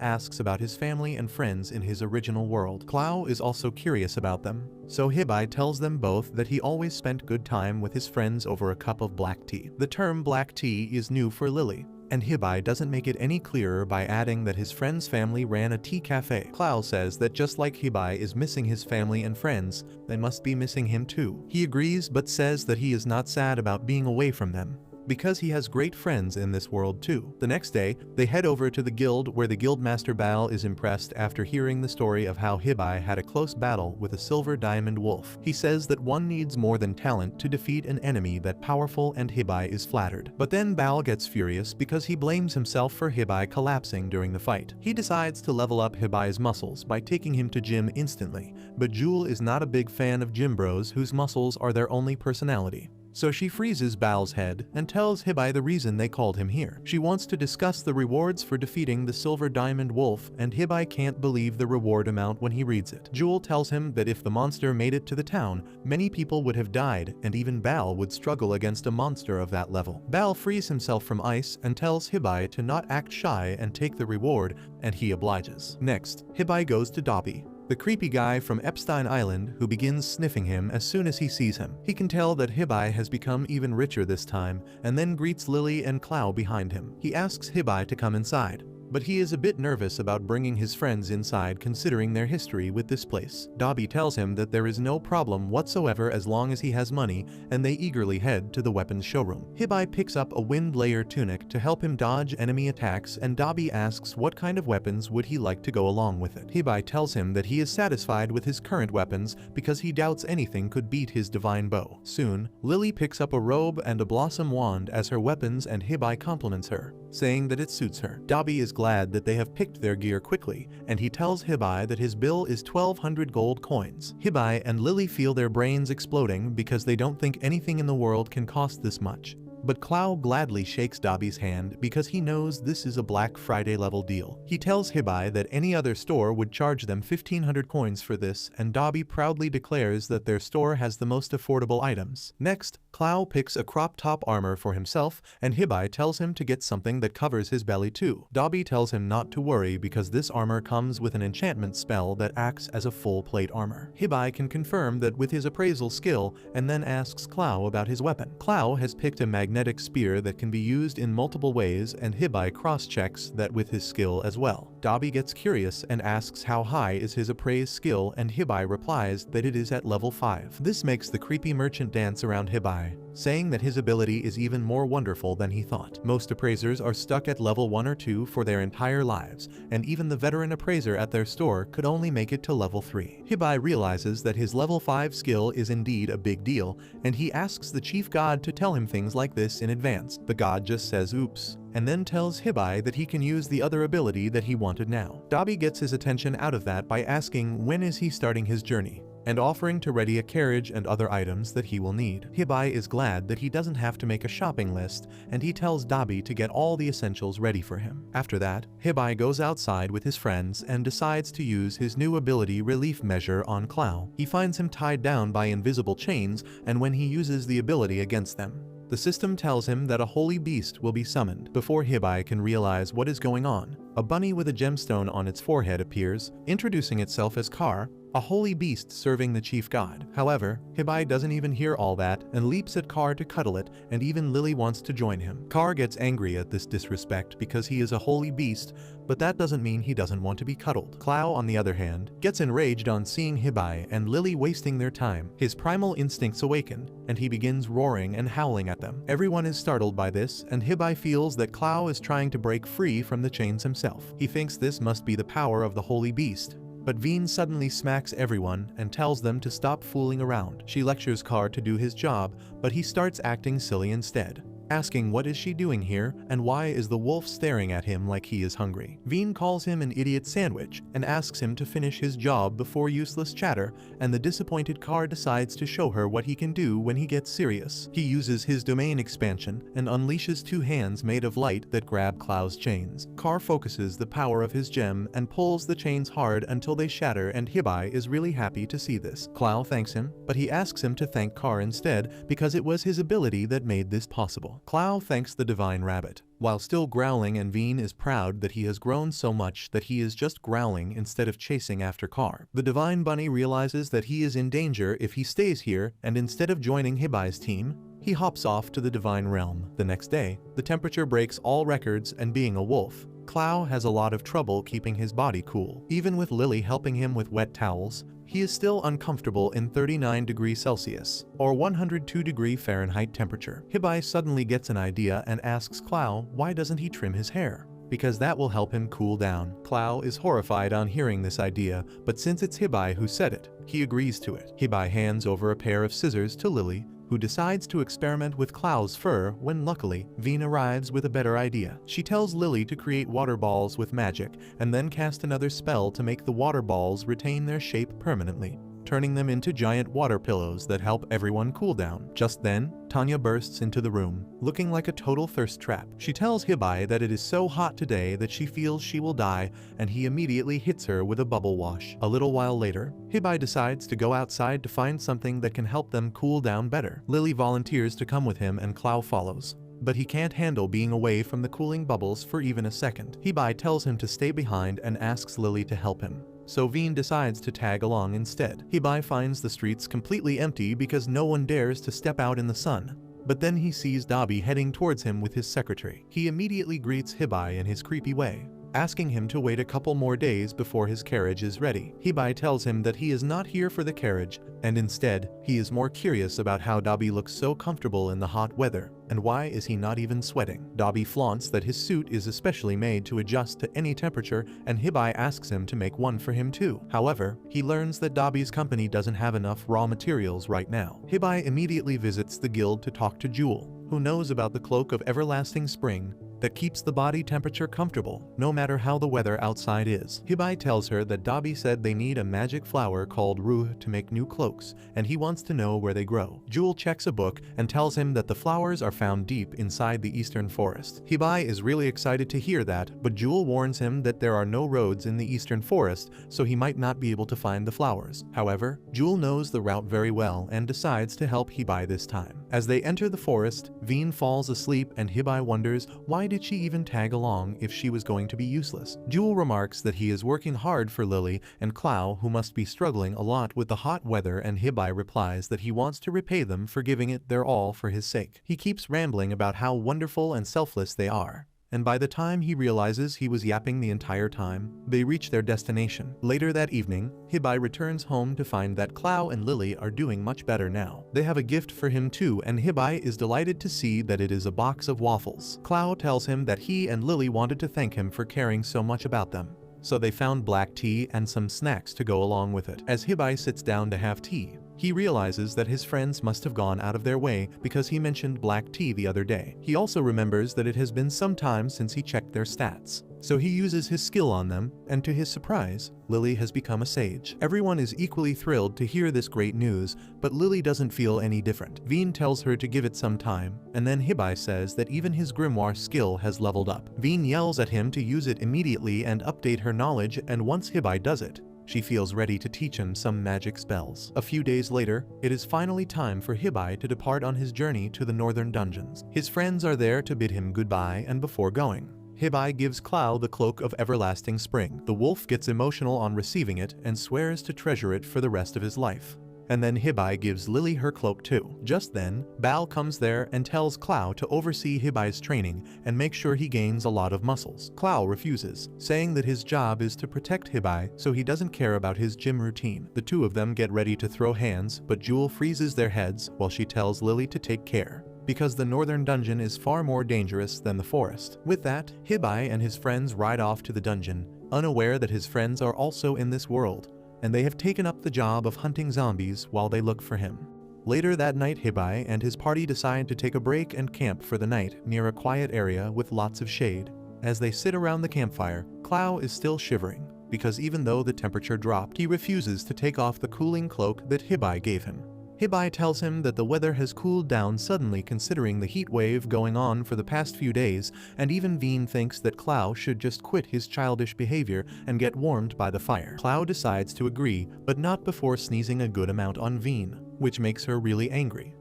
asks about his family and friends in his original world. Clow is also curious about them, so Hibiki tells them both that he always spent good time with his friends over a cup of black tea. The term black tea is new for Lily, and Hibiki doesn't make it any clearer by adding that his friend's family ran a tea cafe. Clow says that just like Hibiki is missing his family and friends, they must be missing him too. He agrees but says that he is not sad about being away from them, because he has great friends in this world too. The next day, they head over to the guild where the guildmaster Bal is impressed after hearing the story of how Hibiki had a close battle with a silver diamond wolf. He says that one needs more than talent to defeat an enemy that powerful, and Hibiki is flattered. But then Bal gets furious because he blames himself for Hibiki collapsing during the fight. He decides to level up Hibiki's muscles by taking him to gym instantly, but Jewel is not a big fan of gym bros whose muscles are their only personality. So she freezes Bal's head and tells Hibiki the reason they called him here. She wants to discuss the rewards for defeating the silver diamond wolf, and Hibiki can't believe the reward amount when he reads it. Jewel tells him that if the monster made it to the town, many people would have died, and even Bal would struggle against a monster of that level. Bal frees himself from ice and tells Hibiki to not act shy and take the reward, and he obliges. Next, Hibiki goes to Dobby, the creepy guy from Epstein Island, who begins sniffing him as soon as he sees him. He can tell that Hibiki has become even richer this time, and then greets Lily and Clow behind him. He asks Hibiki to come inside, but he is a bit nervous about bringing his friends inside considering their history with this place. Dobby tells him that there is no problem whatsoever as long as he has money, and they eagerly head to the weapons showroom. Hibiki picks up a wind layer tunic to help him dodge enemy attacks, and Dobby asks what kind of weapons would he like to go along with it. Hibiki tells him that he is satisfied with his current weapons because he doubts anything could beat his divine bow. Soon, Lily picks up a robe and a blossom wand as her weapons, and Hibiki compliments her, saying that it suits her. Dobby is glad that they have picked their gear quickly, and he tells Hibiki that his bill is 1,200 gold coins. Hibiki and Lily feel their brains exploding because they don't think anything in the world can cost this much. But Clow gladly shakes Dobby's hand because he knows this is a Black Friday level deal. He tells Hibiki that any other store would charge them 1,500 coins for this, and Dobby proudly declares that their store has the most affordable items. Next, Clow picks a crop top armor for himself, and Hibiki tells him to get something that covers his belly too. Dobby tells him not to worry because this armor comes with an enchantment spell that acts as a full plate armor. Hibiki can confirm that with his appraisal skill, and then asks Clow about his weapon. Clow has picked a magnetic spear that can be used in multiple ways, and Hibiki cross-checks that with his skill as well. Dobby gets curious and asks how high is his appraised skill, and Hibiki replies that it is at level 5. This makes the creepy merchant dance around Hibiki, saying that his ability is even more wonderful than he thought. Most appraisers are stuck at level 1 or 2 for their entire lives, and even the veteran appraiser at their store could only make it to level 3. Hibiki realizes that his level 5 skill is indeed a big deal, and he asks the chief god to tell him things like this in advance. The god just says oops, and then tells Hibiki that he can use the other ability that he wanted now. Dabi gets his attention out of that by asking when is he starting his journey, and offering to ready a carriage and other items that he will need. Hibiki is glad that he doesn't have to make a shopping list, and he tells Dabi to get all the essentials ready for him. After that, Hibiki goes outside with his friends and decides to use his new ability relief measure on Clow. He finds him tied down by invisible chains, and when he uses the ability against them, the system tells him that a holy beast will be summoned. Before Hibiki can realize what is going on, a bunny with a gemstone on its forehead appears, introducing itself as Kar, a holy beast serving the chief god. However, Hibiki doesn't even hear all that and leaps at Kar to cuddle it, and even Lily wants to join him. Kar gets angry at this disrespect because he is a holy beast, but that doesn't mean he doesn't want to be cuddled. Clow, on the other hand, gets enraged on seeing Hibiki and Lily wasting their time. His primal instincts awaken, and he begins roaring and howling at them. Everyone is startled by this, and Hibiki feels that Clow is trying to break free from the chains himself. He thinks this must be the power of the holy beast. But Veen suddenly smacks everyone and tells them to stop fooling around. She lectures Kar to do his job, but he starts acting silly instead, asking what is she doing here and why is the wolf staring at him like he is hungry. Veen calls him an idiot sandwich and asks him to finish his job before useless chatter, and the disappointed Kar decides to show her what he can do when he gets serious. He uses his domain expansion and unleashes two hands made of light that grab Clow's chains. Kar focuses the power of his gem and pulls the chains hard until they shatter, and Hibiki is really happy to see this. Clow thanks him, but he asks him to thank Kar instead because it was his ability that made this possible. Clow thanks the divine rabbit, while still growling, and Veen is proud that he has grown so much that he is just growling instead of chasing after Kar. The divine bunny realizes that he is in danger if he stays here, and instead of joining Hibiki's team, he hops off to the divine realm. The next day, the temperature breaks all records, and being a wolf, Clow has a lot of trouble keeping his body cool. Even with Lily helping him with wet towels, he is still uncomfortable in 39 degrees Celsius, or 102 degree Fahrenheit temperature. Hibiki suddenly gets an idea and asks Clow why doesn't he trim his hair, because that will help him cool down. Clow is horrified on hearing this idea, but since it's Hibiki who said it, he agrees to it. Hibiki hands over a pair of scissors to Lily, who decides to experiment with Clow's fur when luckily, Veen arrives with a better idea. She tells Lily to create water balls with magic and then cast another spell to make the water balls retain their shape permanently, turning them into giant water pillows that help everyone cool down. Just then, Tanya bursts into the room, looking like a total thirst trap. She tells Hibiki that it is so hot today that she feels she will die, and he immediately hits her with a bubble wash. A little while later, Hibiki decides to go outside to find something that can help them cool down better. Lily volunteers to come with him and Clow follows, but he can't handle being away from the cooling bubbles for even a second. Hibiki tells him to stay behind and asks Lily to help him, so Veen decides to tag along instead. Hibiki finds the streets completely empty because no one dares to step out in the sun, but then he sees Dabi heading towards him with his secretary. He immediately greets Hibiki in his creepy way, asking him to wait a couple more days before his carriage is ready. Hibiki tells him that he is not here for the carriage, and instead, he is more curious about how Dabi looks so comfortable in the hot weather, and why is he not even sweating. Dabi flaunts that his suit is especially made to adjust to any temperature, and Hibiki asks him to make one for him too. However, he learns that Dabi's company doesn't have enough raw materials right now. Hibiki immediately visits the guild to talk to Jewel, who knows about the cloak of everlasting spring that keeps the body temperature comfortable, no matter how the weather outside is. Hibiki tells her that Dabi said they need a magic flower called Ruh to make new cloaks, and he wants to know where they grow. Jewel checks a book and tells him that the flowers are found deep inside the eastern forest. Hibiki is really excited to hear that, but Jewel warns him that there are no roads in the eastern forest, so he might not be able to find the flowers. However, Jewel knows the route very well and decides to help Hibiki this time. As they enter the forest, Veen falls asleep, and Hibiki wonders why did she even tag along if she was going to be useless. Jewel remarks that he is working hard for Lily and Clow, who must be struggling a lot with the hot weather, and Hibiki replies that he wants to repay them for giving it their all for his sake. He keeps rambling about how wonderful and selfless they are, and by the time he realizes he was yapping the entire time, they reach their destination. Later that evening, Hibiki returns home to find that Clow and Lily are doing much better now. They have a gift for him too, and Hibiki is delighted to see that it is a box of waffles. Clow tells him that he and Lily wanted to thank him for caring so much about them, so they found black tea and some snacks to go along with it. As Hibiki sits down to have tea, He realizes that his friends must have gone out of their way because he mentioned black tea the other day. He also remembers that it has been some time since he checked their stats. So he uses his skill on them, and to his surprise, Lily has become a sage. Everyone is equally thrilled to hear this great news, but Lily doesn't feel any different. Veen tells her to give it some time, and then Hibiki says that even his grimoire skill has leveled up. Veen yells at him to use it immediately and update her knowledge, and once Hibiki does it, she feels ready to teach him some magic spells. A few days later, it is finally time for Hibiki to depart on his journey to the northern dungeons. His friends are there to bid him goodbye, and before going, Hibiki gives Clow the cloak of everlasting spring. The wolf gets emotional on receiving it and swears to treasure it for the rest of his life. And then Hibiki gives Lily her cloak too. Just then, Bal comes there and tells Clow to oversee Hibiki's training and make sure he gains a lot of muscles. Clow refuses, saying that his job is to protect Hibiki, so he doesn't care about his gym routine. The two of them get ready to throw hands, but Jewel freezes their heads while she tells Lily to take care, because the northern dungeon is far more dangerous than the forest. With that, Hibiki and his friends ride off to the dungeon, unaware that his friends are also in this world, and they have taken up the job of hunting zombies while they look for him. Later that night, Hibiki and his party decide to take a break and camp for the night near a quiet area with lots of shade. As they sit around the campfire, Clow is still shivering, because even though the temperature dropped, he refuses to take off the cooling cloak that Hibiki gave him. Hibiki tells him that the weather has cooled down suddenly considering the heat wave going on for the past few days, and even Veen thinks that Clow should just quit his childish behavior and get warmed by the fire. Clow decides to agree, but not before sneezing a good amount on Veen, which makes her really angry.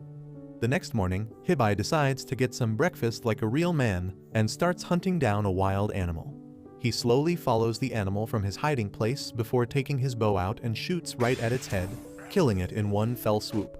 The next morning, Hibiki decides to get some breakfast like a real man and starts hunting down a wild animal. He slowly follows the animal from his hiding place before taking his bow out and shoots right at its head, killing it in one fell swoop.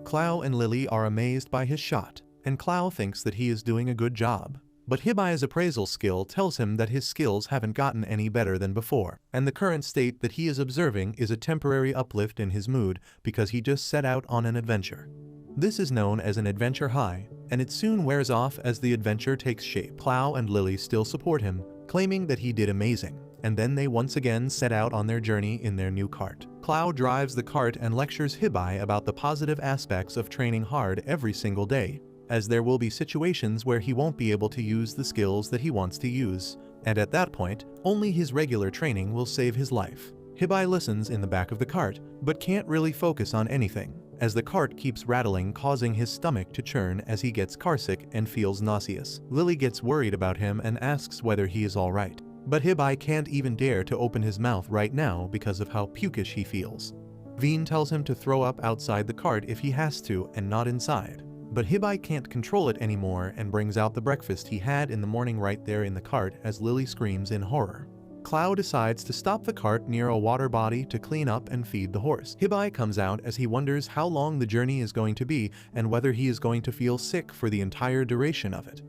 Clow and Lily are amazed by his shot, and Clow thinks that he is doing a good job. But Hibiki's appraisal skill tells him that his skills haven't gotten any better than before, and the current state that he is observing is a temporary uplift in his mood because he just set out on an adventure. This is known as an adventure high, and it soon wears off as the adventure takes shape. Clow and Lily still support him, claiming that he did amazing, and then they once again set out on their journey in their new cart. Clow drives the cart and lectures Hibiki about the positive aspects of training hard every single day, as there will be situations where he won't be able to use the skills that he wants to use, and at that point, only his regular training will save his life. Hibiki listens in the back of the cart, but can't really focus on anything, as the cart keeps rattling, causing his stomach to churn as he gets carsick and feels nauseous. Lily gets worried about him and asks whether he is alright, but Hibiki can't even dare to open his mouth right now because of how pukish he feels. Veen tells him to throw up outside the cart if he has to and not inside, but Hibiki can't control it anymore and brings out the breakfast he had in the morning right there in the cart as Lily screams in horror. Clow decides to stop the cart near a water body to clean up and feed the horse. Hibiki comes out as he wonders how long the journey is going to be and whether he is going to feel sick for the entire duration of it.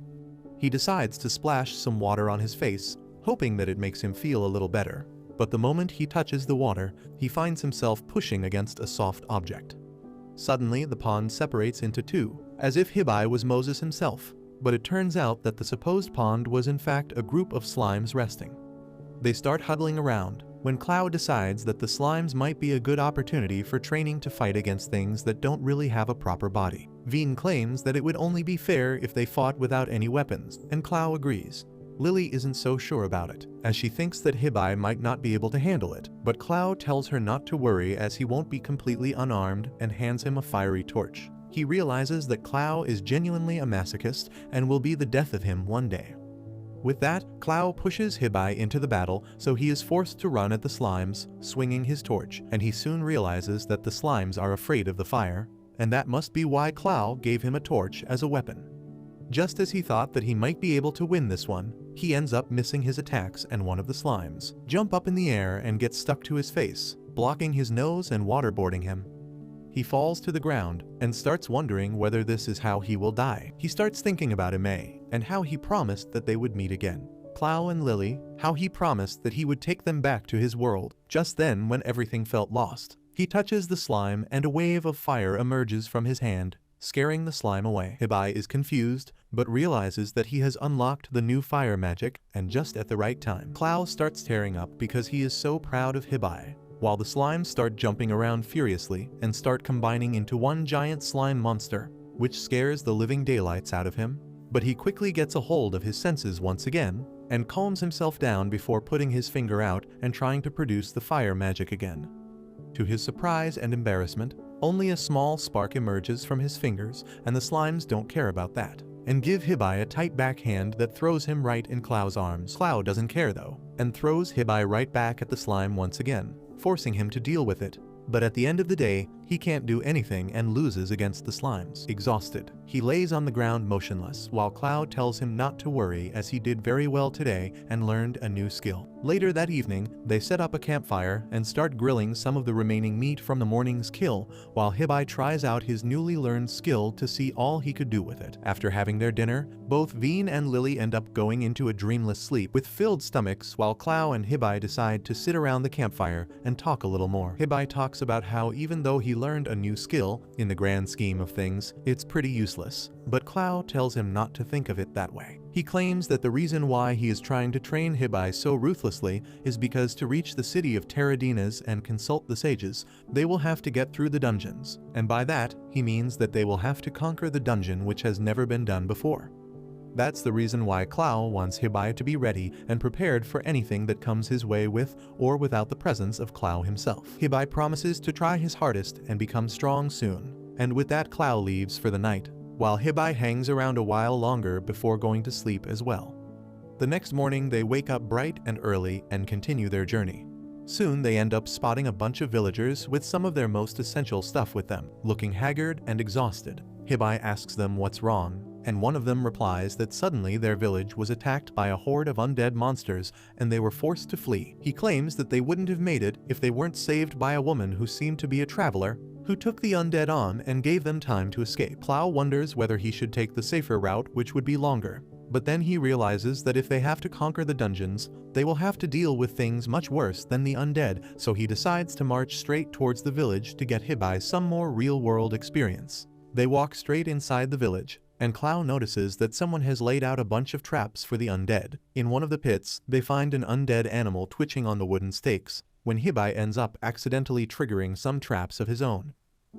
He decides to splash some water on his face, hoping that it makes him feel a little better. But the moment he touches the water, he finds himself pushing against a soft object. Suddenly, the pond separates into two, as if Hibiki was Moses himself, but it turns out that the supposed pond was in fact a group of slimes resting. They start huddling around, when Clow decides that the slimes might be a good opportunity for training to fight against things that don't really have a proper body. Veen claims that it would only be fair if they fought without any weapons, and Clow agrees. Lily isn't so sure about it, as she thinks that Hibiki might not be able to handle it, but Clow tells her not to worry as he won't be completely unarmed and hands him a fiery torch. He realizes that Clow is genuinely a masochist and will be the death of him one day. With that, Clow pushes Hibiki into the battle, so he is forced to run at the slimes, swinging his torch, and he soon realizes that the slimes are afraid of the fire, and that must be why Clow gave him a torch as a weapon. Just as he thought that he might be able to win this one, he ends up missing his attacks and one of the slimes jump up in the air and gets stuck to his face, blocking his nose and waterboarding him. He falls to the ground and starts wondering whether this is how he will die. He starts thinking about Ime and how he promised that they would meet again. Clow and Lily, how he promised that he would take them back to his world. Just then, when everything felt lost, he touches the slime and a wave of fire emerges from his hand, scaring the slime away. Hibiki is confused, but realizes that he has unlocked the new fire magic, and just at the right time, Clow starts tearing up because he is so proud of Hibiki. while the slimes start jumping around furiously and start combining into one giant slime monster, which scares the living daylights out of him. But he quickly gets a hold of his senses once again and calms himself down before putting his finger out and trying to produce the fire magic again. To his surprise and embarrassment, only a small spark emerges from his fingers, and the slimes don't care about that and give Hibiki a tight backhand that throws him right in Clow's arms. Clow doesn't care though, and throws Hibiki right back at the slime once again, forcing him to deal with it. But at the end of the day, he can't do anything and loses against the slimes. Exhausted, he lays on the ground motionless while Clow tells him not to worry as he did very well today and learned a new skill. Later that evening, they set up a campfire and start grilling some of the remaining meat from the morning's kill while Hibiki tries out his newly learned skill to see all he could do with it. After having their dinner, both Veen and Lily end up going into a dreamless sleep with filled stomachs while Clow and Hibiki decide to sit around the campfire and talk a little more. Hibiki talks about how even though he learned a new skill, in the grand scheme of things, it's pretty useless. But Clow tells him not to think of it that way. He claims that the reason why he is trying to train Hibiki so ruthlessly is because to reach the city of Terradinas and consult the sages, they will have to get through the dungeons. And by that, he means that they will have to conquer the dungeon which has never been done before. That's the reason why Clow wants Hibiki to be ready and prepared for anything that comes his way with or without the presence of Clow himself. Hibiki promises to try his hardest and become strong soon, and with that Clow leaves for the night, while Hibiki hangs around a while longer before going to sleep as well. The next morning they wake up bright and early and continue their journey. Soon they end up spotting a bunch of villagers with some of their most essential stuff with them, looking haggard and exhausted. Hibiki asks them what's wrong, and one of them replies that suddenly their village was attacked by a horde of undead monsters and they were forced to flee. He claims that they wouldn't have made it if they weren't saved by a woman who seemed to be a traveler who took the undead on and gave them time to escape. Clow wonders whether he should take the safer route, which would be longer. But then he realizes that if they have to conquer the dungeons, they will have to deal with things much worse than the undead, so he decides to march straight towards the village to get Hibiki some more real-world experience. They walk straight inside the village, and Clow notices that someone has laid out a bunch of traps for the undead. In one of the pits, they find an undead animal twitching on the wooden stakes, when Hibiki ends up accidentally triggering some traps of his own.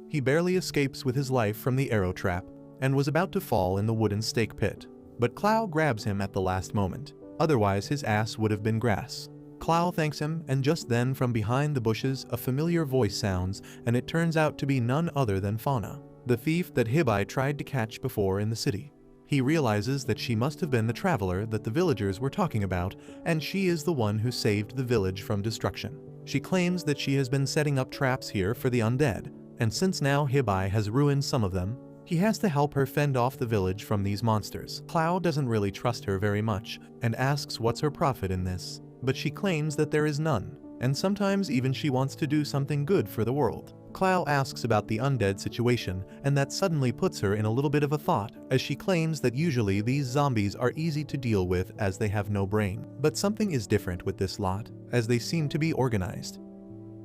He barely escapes with his life from the arrow trap, and was about to fall in the wooden stake pit. But Clow grabs him at the last moment, otherwise his ass would have been grass. Clow thanks him, and just then from behind the bushes a familiar voice sounds, and it turns out to be none other than Fauna, the thief that Hibiki tried to catch before in the city. He realizes that she must have been the traveler that the villagers were talking about, and she is the one who saved the village from destruction. She claims that she has been setting up traps here for the undead, and since now Hibiki has ruined some of them, he has to help her fend off the village from these monsters. Clow doesn't really trust her very much, and asks what's her profit in this, but she claims that there is none, and sometimes even she wants to do something good for the world. Clow asks about the undead situation, and that suddenly puts her in a little bit of a thought, as she claims that usually these zombies are easy to deal with as they have no brain. But something is different with this lot, as they seem to be organized.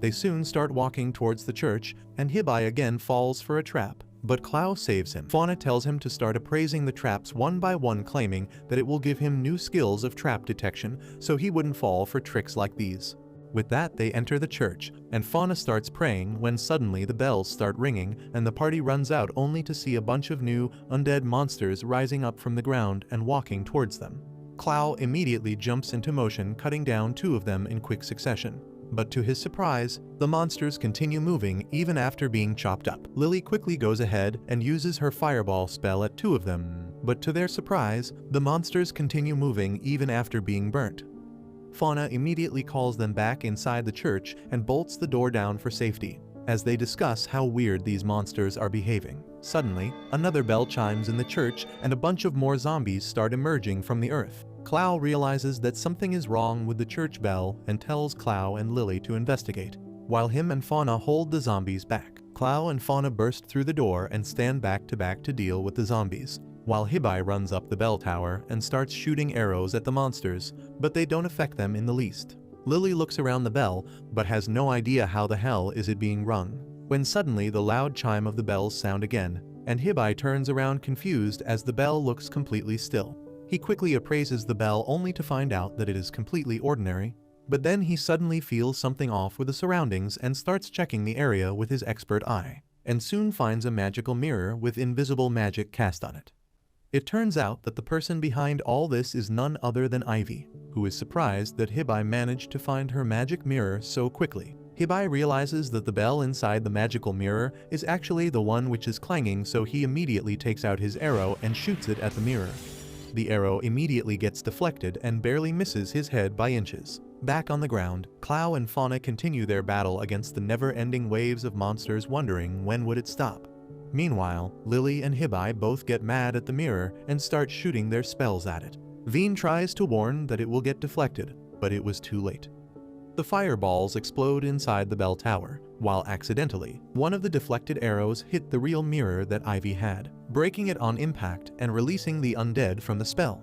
They soon start walking towards the church, and Hibiki again falls for a trap, but Clow saves him. Fauna tells him to start appraising the traps one by one, claiming that it will give him new skills of trap detection so he wouldn't fall for tricks like these. With that, they enter the church, and Fauna starts praying when suddenly the bells start ringing and the party runs out only to see a bunch of new, undead monsters rising up from the ground and walking towards them. Clow immediately jumps into motion, cutting down two of them in quick succession. But to his surprise, the monsters continue moving even after being chopped up. Lily quickly goes ahead and uses her fireball spell at two of them, but to their surprise, the monsters continue moving even after being burnt. Fauna immediately calls them back inside the church and bolts the door down for safety, as they discuss how weird these monsters are behaving. Suddenly, another bell chimes in the church and a bunch of more zombies start emerging from the earth. Clow realizes that something is wrong with the church bell and tells Clow and Lily to investigate, while him and Fauna hold the zombies back. Clow and Fauna burst through the door and stand back to deal with the zombies, while Hibiki runs up the bell tower and starts shooting arrows at the monsters, but they don't affect them in the least. Lily looks around the bell, but has no idea how the hell is it being rung, when suddenly the loud chime of the bells sound again, and Hibiki turns around confused as the bell looks completely still. He quickly appraises the bell only to find out that it is completely ordinary, But then he suddenly feels something off with the surroundings and starts checking the area with his expert eye, and soon finds a magical mirror with invisible magic cast on it. It turns out that the person behind all this is none other than Ivy, who is surprised that Hibiki managed to find her magic mirror so quickly. Hibiki realizes that the bell inside the magical mirror is actually the one which is clanging, so he immediately takes out his arrow and shoots it at the mirror. The arrow immediately gets deflected and barely misses his head by inches. Back on the ground, Clow and Fauna continue their battle against the never-ending waves of monsters, wondering when would it stop. Meanwhile, Lily and Hibiki both get mad at the mirror and start shooting their spells at it. Veen tries to warn that it will get deflected, but it was too late. The fireballs explode inside the bell tower, while accidentally, one of the deflected arrows hit the real mirror that Ivy had, breaking it on impact and releasing the undead from the spell.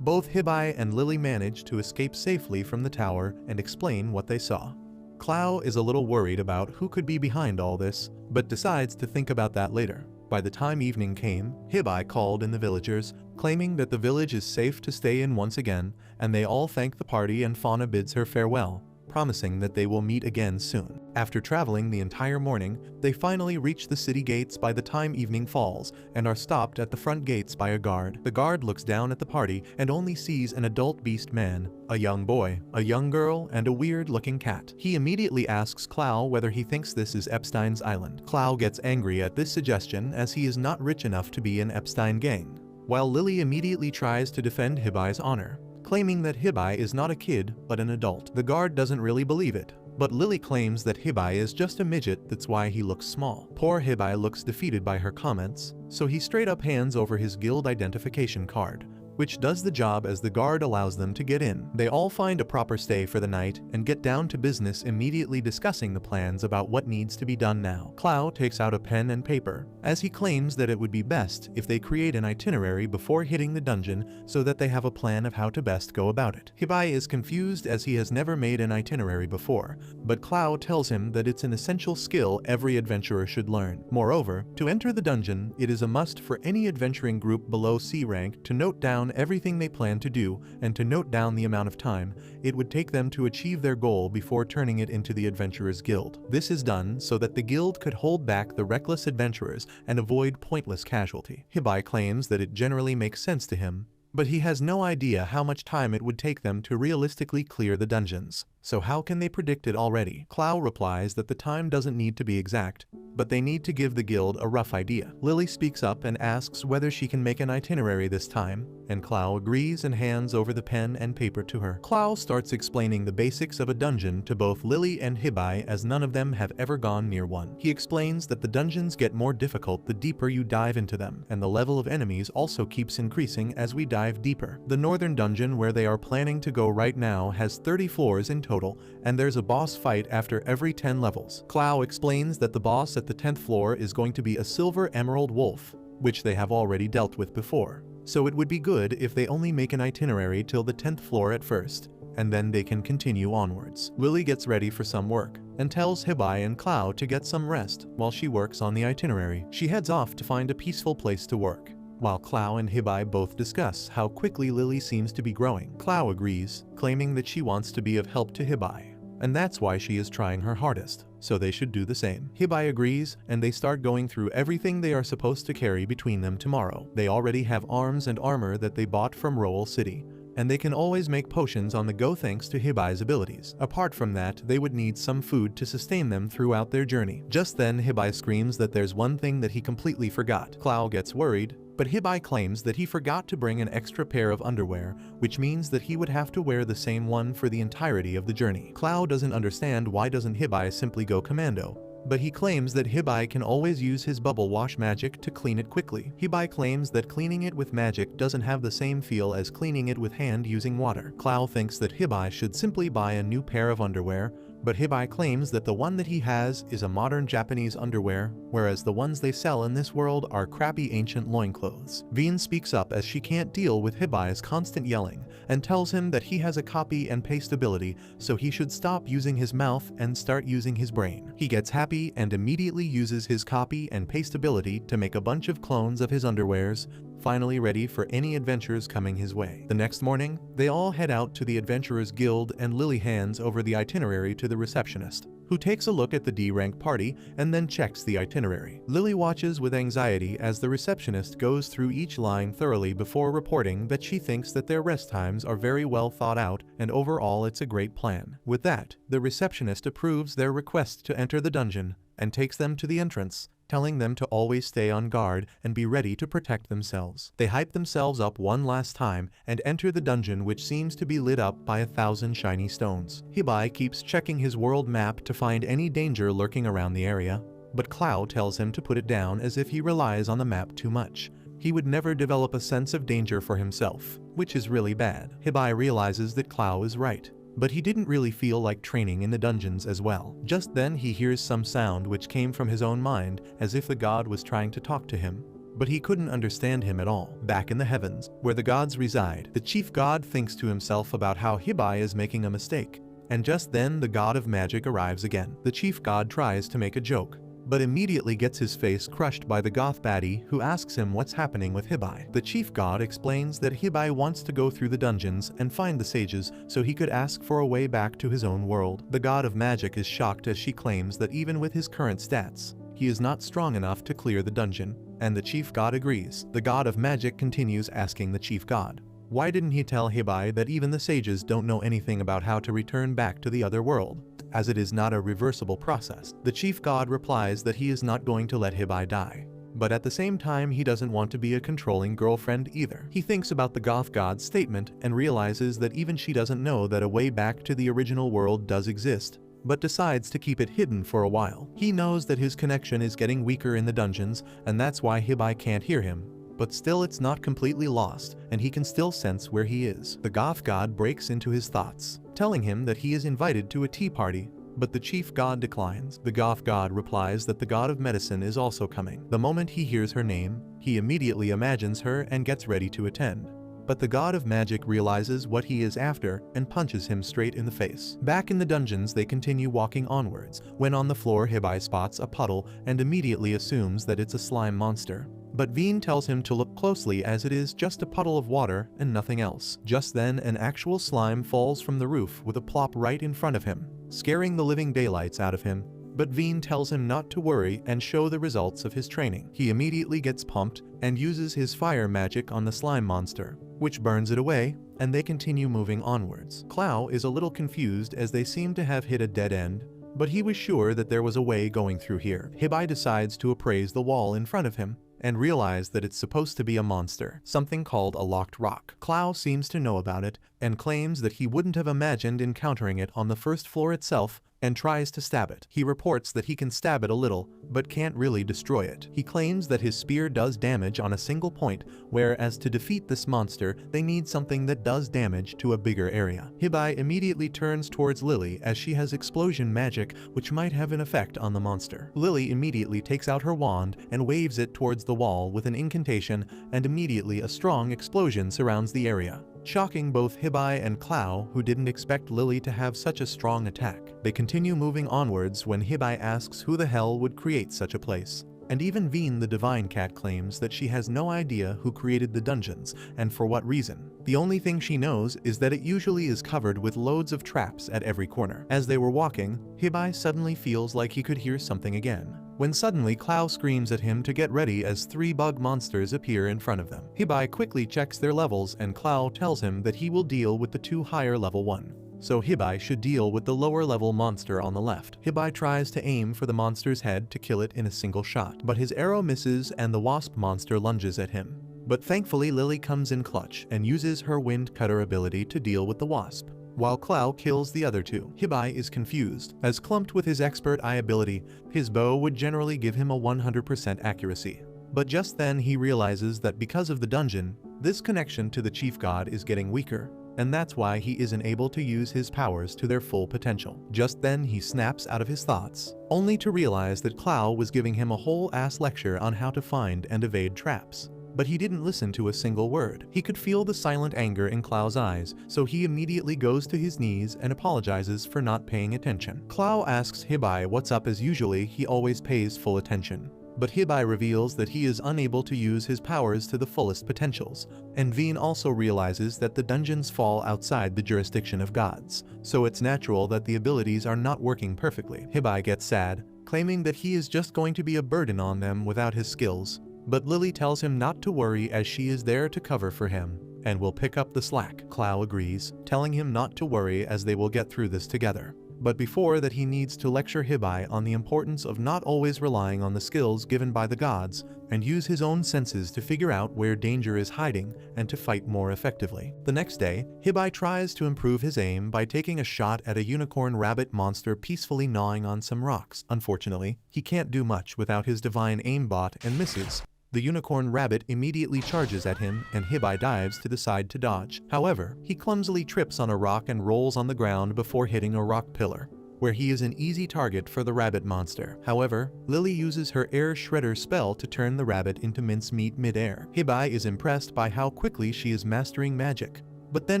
Both Hibiki and Lily manage to escape safely from the tower and explain what they saw. Clow is a little worried about who could be behind all this, but decides to think about that later. By the time evening came, Hibiki called in the villagers, claiming that the village is safe to stay in once again, and they all thank the party and Fauna bids her farewell, promising that they will meet again soon. After traveling the entire morning, they finally reach the city gates by the time evening falls and are stopped at the front gates by a guard. The guard looks down at the party and only sees an adult beast man, a young boy, a young girl, and a weird-looking cat. He immediately asks Clow whether he thinks this is Epstein's Island. Clow gets angry at this suggestion as he is not rich enough to be an Epstein gang, while Lily immediately tries to defend Hibiki's honor, claiming that Hibiki is not a kid but an adult. The guard doesn't really believe it, but Lily claims that Hibiki is just a midget, that's why he looks small. Poor Hibiki looks defeated by her comments, so he straight up hands over his guild identification card, which does the job as the guard allows them to get in. They all find a proper stay for the night and get down to business, immediately discussing the plans about what needs to be done now. Clow takes out a pen and paper, as he claims that it would be best if they create an itinerary before hitting the dungeon so that they have a plan of how to best go about it. Hibiki is confused as he has never made an itinerary before, but Clow tells him that it's an essential skill every adventurer should learn. Moreover, to enter the dungeon, it is a must for any adventuring group below C rank to note down everything they plan to do and to note down the amount of time it would take them to achieve their goal before turning it into the Adventurers Guild. This is done so that the guild could hold back the reckless adventurers and avoid pointless casualty. Hibiki claims that it generally makes sense to him, but he has no idea how much time it would take them to realistically clear the dungeons. So how can they predict it already? Clow replies that the time doesn't need to be exact, but they need to give the guild a rough idea. Lily speaks up and asks whether she can make an itinerary this time, and Clow agrees and hands over the pen and paper to her. Clow starts explaining the basics of a dungeon to both Lily and Hibiki, as none of them have ever gone near one. He explains that the dungeons get more difficult the deeper you dive into them, and the level of enemies also keeps increasing as we dive deeper. The northern dungeon where they are planning to go right now has 30 floors in total, and there's a boss fight after every 10 levels. Clow explains that the boss at the 10th floor is going to be a silver emerald wolf, which they have already dealt with before. So it would be good if they only make an itinerary till the 10th floor at first, and then they can continue onwards. Lily gets ready for some work, and tells Hibiki and Clow to get some rest while she works on the itinerary. She heads off to find a peaceful place to work, while Clow and Hibiki both discuss how quickly Lily seems to be growing. Clow agrees, claiming that she wants to be of help to Hibiki, and that's why she is trying her hardest, so they should do the same. Hibiki agrees, and they start going through everything they are supposed to carry between them tomorrow. They already have arms and armor that they bought from Roll City, and they can always make potions on the go thanks to Hibiki's abilities. Apart from that, they would need some food to sustain them throughout their journey. Just then, Hibiki screams that there's one thing that he completely forgot. Clow gets worried, but Hibiki claims that he forgot to bring an extra pair of underwear, which means that he would have to wear the same one for the entirety of the journey. Clow doesn't understand why doesn't Hibiki simply go commando, but he claims that Hibiki can always use his bubble wash magic to clean it quickly. Hibiki claims that cleaning it with magic doesn't have the same feel as cleaning it with hand using water. Clow thinks that Hibiki should simply buy a new pair of underwear, but Hibiki claims that the one that he has is a modern Japanese underwear, whereas the ones they sell in this world are crappy ancient loinclothes. Veen speaks up as she can't deal with Hibiki's constant yelling, and tells him that he has a copy and paste ability, so he should stop using his mouth and start using his brain. He gets happy and immediately uses his copy and paste ability to make a bunch of clones of his underwears, finally ready for any adventures coming his way. The next morning, they all head out to the Adventurers Guild and Lily hands over the itinerary to the receptionist, who takes a look at the D-rank party and then checks the itinerary. Lily watches with anxiety as the receptionist goes through each line thoroughly before reporting that she thinks that their rest times are very well thought out and overall it's a great plan. With that, the receptionist approves their request to enter the dungeon and takes them to the entrance, telling them to always stay on guard and be ready to protect themselves. They hype themselves up one last time and enter the dungeon, which seems to be lit up by 1,000 shiny stones. Hibiki keeps checking his world map to find any danger lurking around the area, but Clow tells him to put it down as if he relies on the map too much. He would never develop a sense of danger for himself, which is really bad. Hibiki realizes that Clow is right, but he didn't really feel like training in the dungeons as well. Just then he hears some sound which came from his own mind, as if the god was trying to talk to him, but he couldn't understand him at all. Back in the heavens, where the gods reside, the chief god thinks to himself about how Hibiki is making a mistake, and just then the god of magic arrives again. The chief god tries to make a joke, but immediately gets his face crushed by the goth baddie, who asks him what's happening with Hibiki. The chief god explains that Hibiki wants to go through the dungeons and find the sages so he could ask for a way back to his own world. The god of magic is shocked as she claims that even with his current stats, he is not strong enough to clear the dungeon, and the chief god agrees. The god of magic continues asking the chief god, why didn't he tell Hibiki that even the sages don't know anything about how to return back to the other world, as it is not a reversible process? The chief god replies that he is not going to let Hibiki die, but at the same time he doesn't want to be a controlling girlfriend either. He thinks about the goth god's statement and realizes that even she doesn't know that a way back to the original world does exist, but decides to keep it hidden for a while. He knows that his connection is getting weaker in the dungeons, and that's why Hibiki can't hear him. But still, it's not completely lost, and he can still sense where he is. The goth god breaks into his thoughts, telling him that he is invited to a tea party, but the chief god declines. The goth god replies that the god of medicine is also coming. The moment he hears her name, he immediately imagines her and gets ready to attend. But the god of magic realizes what he is after and punches him straight in the face. Back in the dungeons, they continue walking onwards, when on the floor Hibiki spots a puddle and immediately assumes that it's a slime monster. But Veen tells him to look closely as it is just a puddle of water and nothing else. Just then an actual slime falls from the roof with a plop right in front of him, scaring the living daylights out of him. But Veen tells him not to worry and show the results of his training. He immediately gets pumped and uses his fire magic on the slime monster, which burns it away, and they continue moving onwards. Clow is a little confused as they seem to have hit a dead end, but he was sure that there was a way going through here. Hibiki decides to appraise the wall in front of him and realize that it's supposed to be a monster, something called a locked rock. Clow seems to know about it and claims that he wouldn't have imagined encountering it on the first floor itself, and tries to stab it. He reports that he can stab it a little, but can't really destroy it. He claims that his spear does damage on a single point, whereas to defeat this monster, they need something that does damage to a bigger area. Hibiki immediately turns towards Lily as she has explosion magic which might have an effect on the monster. Lily immediately takes out her wand and waves it towards the wall with an incantation, and immediately a strong explosion surrounds the area, shocking both Hibiki and Clow, who didn't expect Lily to have such a strong attack. They continue moving onwards when Hibiki asks who the hell would create such a place. And even Veen the Divine Cat claims that she has no idea who created the dungeons and for what reason. The only thing she knows is that it usually is covered with loads of traps at every corner. As they were walking, Hibiki suddenly feels like he could hear something again, when suddenly Clow screams at him to get ready as 3 bug monsters appear in front of them. Hibiki quickly checks their levels and Clow tells him that he will deal with the 2 higher level one, so Hibiki should deal with the lower level monster on the left. Hibiki tries to aim for the monster's head to kill it in a single shot, but his arrow misses and the wasp monster lunges at him. But thankfully Lily comes in clutch and uses her wind cutter ability to deal with the wasp, while Clow kills the other 2. Hibiki is confused, as clumped with his expert eye ability, his bow would generally give him a 100% accuracy. But just then he realizes that because of the dungeon, this connection to the chief god is getting weaker, and that's why he isn't able to use his powers to their full potential. Just then he snaps out of his thoughts, only to realize that Clow was giving him a whole ass lecture on how to find and evade traps. But he didn't listen to a single word. He could feel the silent anger in Clow's eyes, so he immediately goes to his knees and apologizes for not paying attention. Clow asks Hibiki what's up as usually he always pays full attention, but Hibiki reveals that he is unable to use his powers to the fullest potentials, and Veen also realizes that the dungeons fall outside the jurisdiction of gods, so it's natural that the abilities are not working perfectly. Hibiki gets sad, claiming that he is just going to be a burden on them without his skills, but Lily tells him not to worry as she is there to cover for him and will pick up the slack. Clow agrees, telling him not to worry as they will get through this together. But before that, he needs to lecture Hibiki on the importance of not always relying on the skills given by the gods and use his own senses to figure out where danger is hiding and to fight more effectively. The next day, Hibiki tries to improve his aim by taking a shot at a unicorn rabbit monster peacefully gnawing on some rocks. Unfortunately, he can't do much without his divine aimbot and misses. The unicorn rabbit immediately charges at him and Hibiki dives to the side to dodge. However, he clumsily trips on a rock and rolls on the ground before hitting a rock pillar, where he is an easy target for the rabbit monster. However, Lily uses her air shredder spell to turn the rabbit into mincemeat mid-air. Hibiki is impressed by how quickly she is mastering magic, but then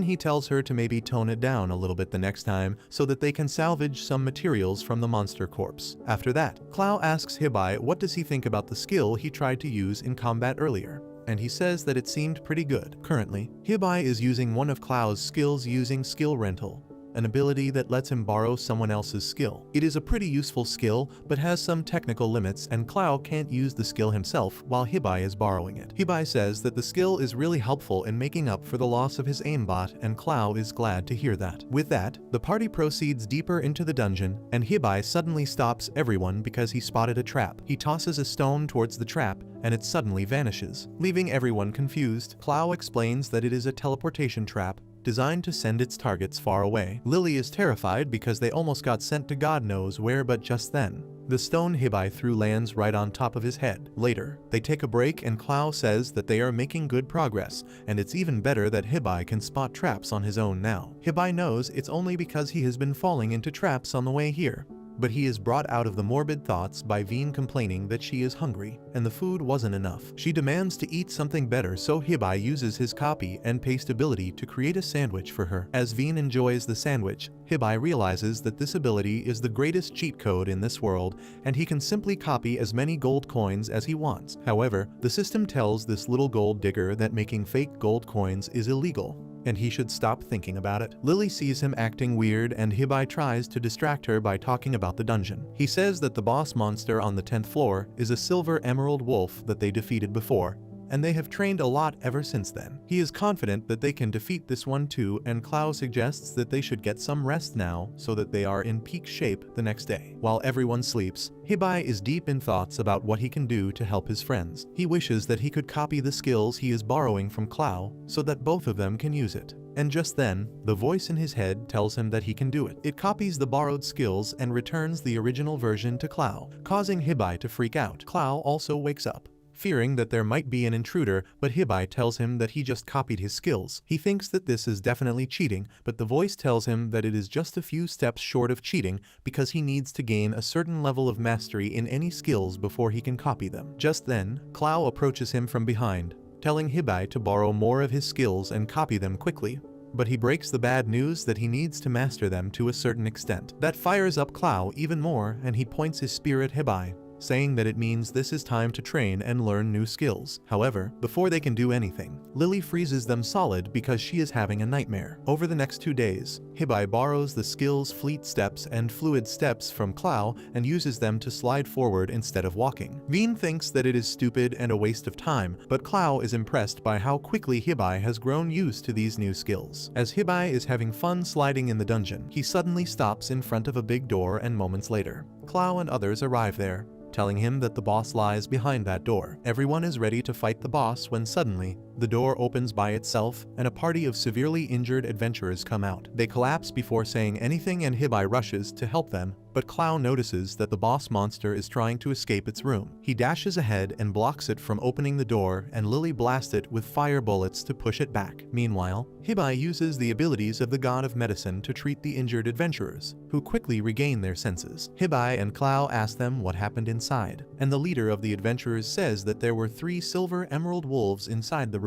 he tells her to maybe tone it down a little bit the next time so that they can salvage some materials from the monster corpse. After that, Clow asks Hibiki what does he think about the skill he tried to use in combat earlier, and he says that it seemed pretty good. Currently, Hibiki is using one of Clow's skills using skill rental, an ability that lets him borrow someone else's skill. It is a pretty useful skill, but has some technical limits and Clow can't use the skill himself while Hibiki is borrowing it. Hibiki says that the skill is really helpful in making up for the loss of his aimbot and Clow is glad to hear that. With that, the party proceeds deeper into the dungeon and Hibiki suddenly stops everyone because he spotted a trap. He tosses a stone towards the trap and it suddenly vanishes, leaving everyone confused. Clow explains that it is a teleportation trap designed to send its targets far away. Lily is terrified because they almost got sent to God knows where, but just then, the stone Hibiki threw lands right on top of his head. Later, they take a break and Clow says that they are making good progress, and it's even better that Hibiki can spot traps on his own now. Hibiki knows it's only because he has been falling into traps on the way here, but he is brought out of the morbid thoughts by Veen complaining that she is hungry and the food wasn't enough. She demands to eat something better, so Hibiki uses his copy and paste ability to create a sandwich for her. As Veen enjoys the sandwich, Hibiki realizes that this ability is the greatest cheat code in this world and he can simply copy as many gold coins as he wants. However, the system tells this little gold digger that making fake gold coins is illegal, and he should stop thinking about it. Lily sees him acting weird and Hibiki tries to distract her by talking about the dungeon. He says that the boss monster on the 10th floor is a silver emerald wolf that they defeated before, and they have trained a lot ever since then. He is confident that they can defeat this one too, and Clow suggests that they should get some rest now so that they are in peak shape the next day. While everyone sleeps, Hibiki is deep in thoughts about what he can do to help his friends. He wishes that he could copy the skills he is borrowing from Clow so that both of them can use it. And just then, the voice in his head tells him that he can do it. It copies the borrowed skills and returns the original version to Clow, causing Hibiki to freak out. Clow also wakes up, fearing that there might be an intruder, but Hibiki tells him that he just copied his skills. He thinks that this is definitely cheating, but the voice tells him that it is just a few steps short of cheating because he needs to gain a certain level of mastery in any skills before he can copy them. Just then, Clow approaches him from behind, telling Hibiki to borrow more of his skills and copy them quickly, but he breaks the bad news that he needs to master them to a certain extent. That fires up Clow even more and he points his spear at Hibiki, saying that it means this is time to train and learn new skills. However, before they can do anything, Lily freezes them solid because she is having a nightmare. Over the next 2 days, Hibiki borrows the skills Fleet Steps and Fluid Steps from Clow and uses them to slide forward instead of walking. Veen thinks that it is stupid and a waste of time, but Clow is impressed by how quickly Hibiki has grown used to these new skills. As Hibiki is having fun sliding in the dungeon, he suddenly stops in front of a big door and moments later, Clow and others arrive there, telling him that the boss lies behind that door. Everyone is ready to fight the boss when suddenly, the door opens by itself and a party of severely injured adventurers come out. They collapse before saying anything and Hibiki rushes to help them, but Clow notices that the boss monster is trying to escape its room. He dashes ahead and blocks it from opening the door and Lily blasts it with fire bullets to push it back. Meanwhile, Hibiki uses the abilities of the god of medicine to treat the injured adventurers, who quickly regain their senses. Hibiki and Clow ask them what happened inside, and the leader of the adventurers says that there were 3 silver emerald wolves inside the room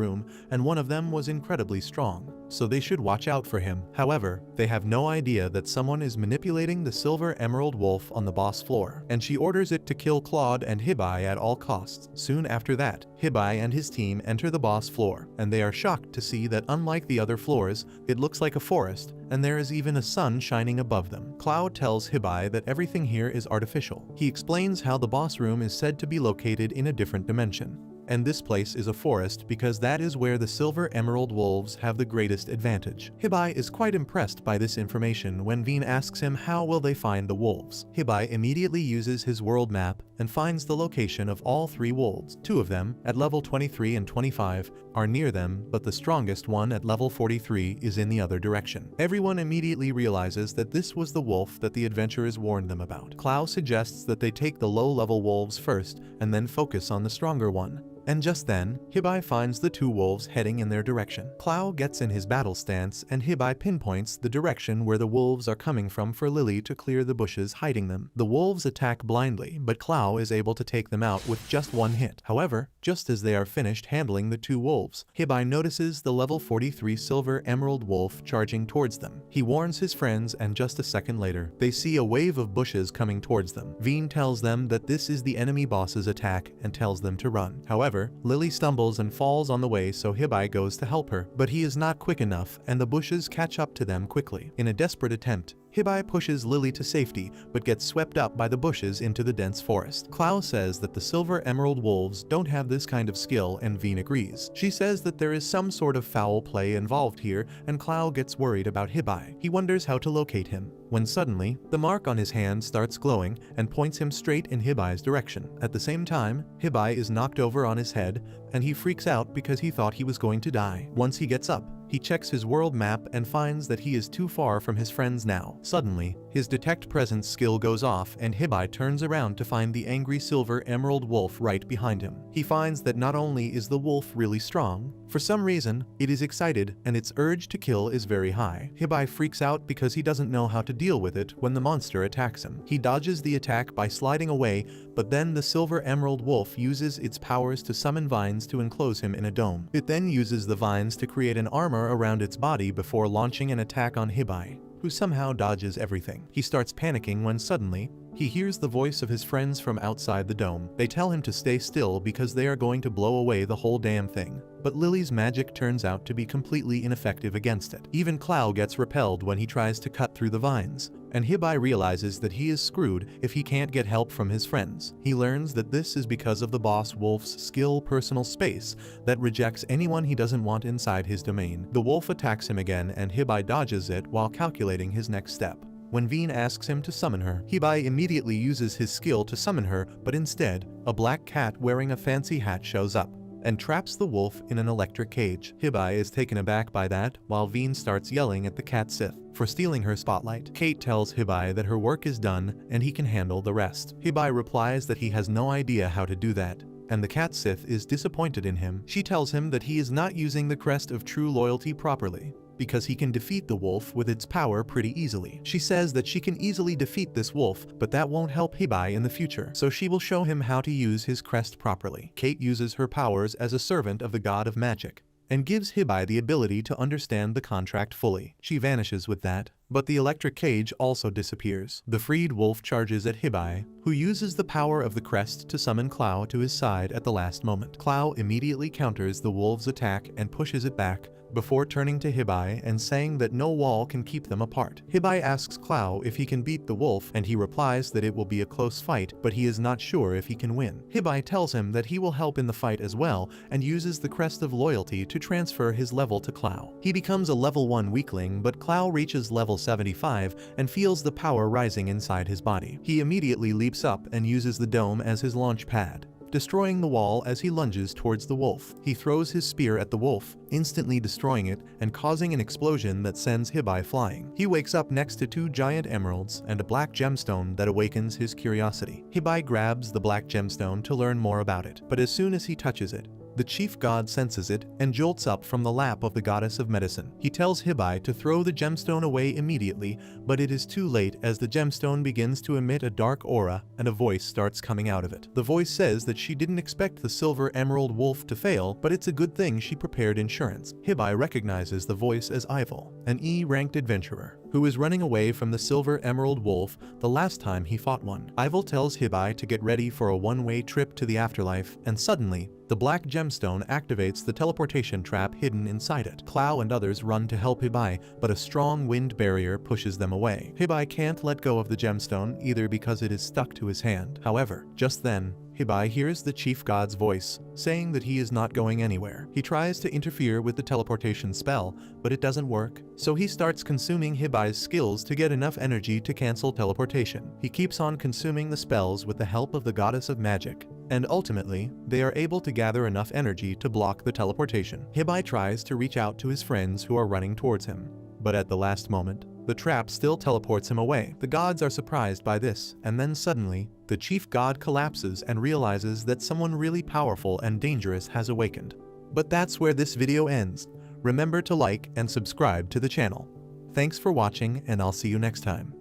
and one of them was incredibly strong. so they should watch out for him. However, they have no idea that someone is manipulating the silver emerald wolf on the boss floor, and she orders it to kill Claude and Hibiki at all costs. Soon after that, Hibiki and his team enter the boss floor, and they are shocked to see that unlike the other floors, it looks like a forest, and there is even a sun shining above them. Cloud tells Hibiki that everything here is artificial. He explains how the boss room is said to be located in a different dimension, and this place is a forest because that is where the silver emerald wolves have the greatest advantage. Hibiki is quite impressed by this information when Veen asks him how will they find the wolves. Hibiki immediately uses his world map and finds the location of all 3 wolves. 2 of them, at level 23 and 25, are near them, but the strongest one at level 43 is in the other direction. Everyone immediately realizes that this was the wolf that the adventurers warned them about. Clow suggests that they take the low-level wolves first and then focus on the stronger one. And just then, Hibiki finds the 2 wolves heading in their direction. Clow gets in his battle stance and Hibiki pinpoints the direction where the wolves are coming from for Lily to clear the bushes hiding them. The wolves attack blindly, but Clow is able to take them out with just 1 hit. However, just as they are finished handling the 2 wolves, Hibiki notices the level 43 silver emerald wolf charging towards them. He warns his friends and just a second later, they see a wave of bushes coming towards them. Veen tells them that this is the enemy boss's attack and tells them to run. However, Lily stumbles and falls on the way, so Hibiki goes to help her, but he is not quick enough and the bushes catch up to them quickly. In a desperate attempt, Hibiki pushes Lily to safety, but gets swept up by the bushes into the dense forest. Clow says that the silver emerald wolves don't have this kind of skill, and Veen agrees. She says that there is some sort of foul play involved here, and Clow gets worried about Hibiki. He wonders how to locate him, when suddenly, the mark on his hand starts glowing and points him straight in Hibiki's direction. At the same time, Hibiki is knocked over on his head, and he freaks out because he thought he was going to die. Once he gets up, he checks his world map and finds that he is too far from his friends now. Suddenly, his detect presence skill goes off and Hibiki turns around to find the angry silver emerald wolf right behind him. He finds that not only is the wolf really strong, for some reason, it is excited and its urge to kill is very high. Hibiki freaks out because he doesn't know how to deal with it when the monster attacks him. He dodges the attack by sliding away, but then the silver emerald wolf uses its powers to summon vines to enclose him in a dome. It then uses the vines to create an armor around its body before launching an attack on Hibiki, who somehow dodges everything. He starts panicking when suddenly, he hears the voice of his friends from outside the dome. They tell him to stay still because they are going to blow away the whole damn thing. But Lily's magic turns out to be completely ineffective against it. Even Clow gets repelled when he tries to cut through the vines, and Hibiki realizes that he is screwed if he can't get help from his friends. He learns that this is because of the boss wolf's skill personal space that rejects anyone he doesn't want inside his domain. The wolf attacks him again and Hibiki dodges it while calculating his next step. When Veen asks him to summon her, Hibiki immediately uses his skill to summon her, but instead, a black cat wearing a fancy hat shows up and traps the wolf in an electric cage. Hibiki is taken aback by that, while Veen starts yelling at the cat Sith for stealing her spotlight. Kate tells Hibiki that her work is done and he can handle the rest. Hibiki replies that he has no idea how to do that, and the cat Sith is disappointed in him. She tells him that he is not using the crest of true loyalty properly, because he can defeat the wolf with its power pretty easily. She says that she can easily defeat this wolf, but that won't help Hibiki in the future, so she will show him how to use his crest properly. Kate uses her powers as a servant of the god of magic, and gives Hibiki the ability to understand the contract fully. She vanishes with that, but the electric cage also disappears. The freed wolf charges at Hibiki, who uses the power of the crest to summon Clow to his side at the last moment. Clow immediately counters the wolf's attack and pushes it back, before turning to Hibiki and saying that no wall can keep them apart. Hibiki asks Clow if he can beat the wolf, and he replies that it will be a close fight, but he is not sure if he can win. Hibiki tells him that he will help in the fight as well, and uses the crest of loyalty to transfer his level to Clow. He becomes a level 1 weakling, but Clow reaches level 75 and feels the power rising inside his body. He immediately leaps up and uses the dome as his launch pad, destroying the wall as he lunges towards the wolf. He throws his spear at the wolf, instantly destroying it and causing an explosion that sends Hibiki flying. He wakes up next to 2 giant emeralds and a black gemstone that awakens his curiosity. Hibiki grabs the black gemstone to learn more about it, but as soon as he touches it, The chief god senses it and jolts up from the lap of the goddess of medicine. He tells Hibiki to throw the gemstone away immediately, but it is too late as the gemstone begins to emit a dark aura and a voice starts coming out of it. The voice says that she didn't expect the silver emerald wolf to fail, but it's a good thing she prepared insurance. Hibiki recognizes the voice as Ival, an E-ranked adventurer, who is running away from the silver emerald wolf the last time he fought one. Ival tells Hibiki to get ready for a one-way trip to the afterlife, and suddenly, the black gemstone activates the teleportation trap hidden inside it. Clow and others run to help Hibiki, but a strong wind barrier pushes them away. Hibiki can't let go of the gemstone either because it is stuck to his hand. However, just then, Hibiki hears the chief god's voice, saying that he is not going anywhere. He tries to interfere with the teleportation spell, but it doesn't work, so he starts consuming Hibiki's skills to get enough energy to cancel teleportation. He keeps on consuming the spells with the help of the goddess of magic, and ultimately, they are able to gather enough energy to block the teleportation. Hibiki tries to reach out to his friends who are running towards him, but at the last moment, the trap still teleports him away. The gods are surprised by this, and then suddenly, the chief god collapses and realizes that someone really powerful and dangerous has awakened. But that's where this video ends. Remember to like and subscribe to the channel. Thanks for watching, and I'll see you next time.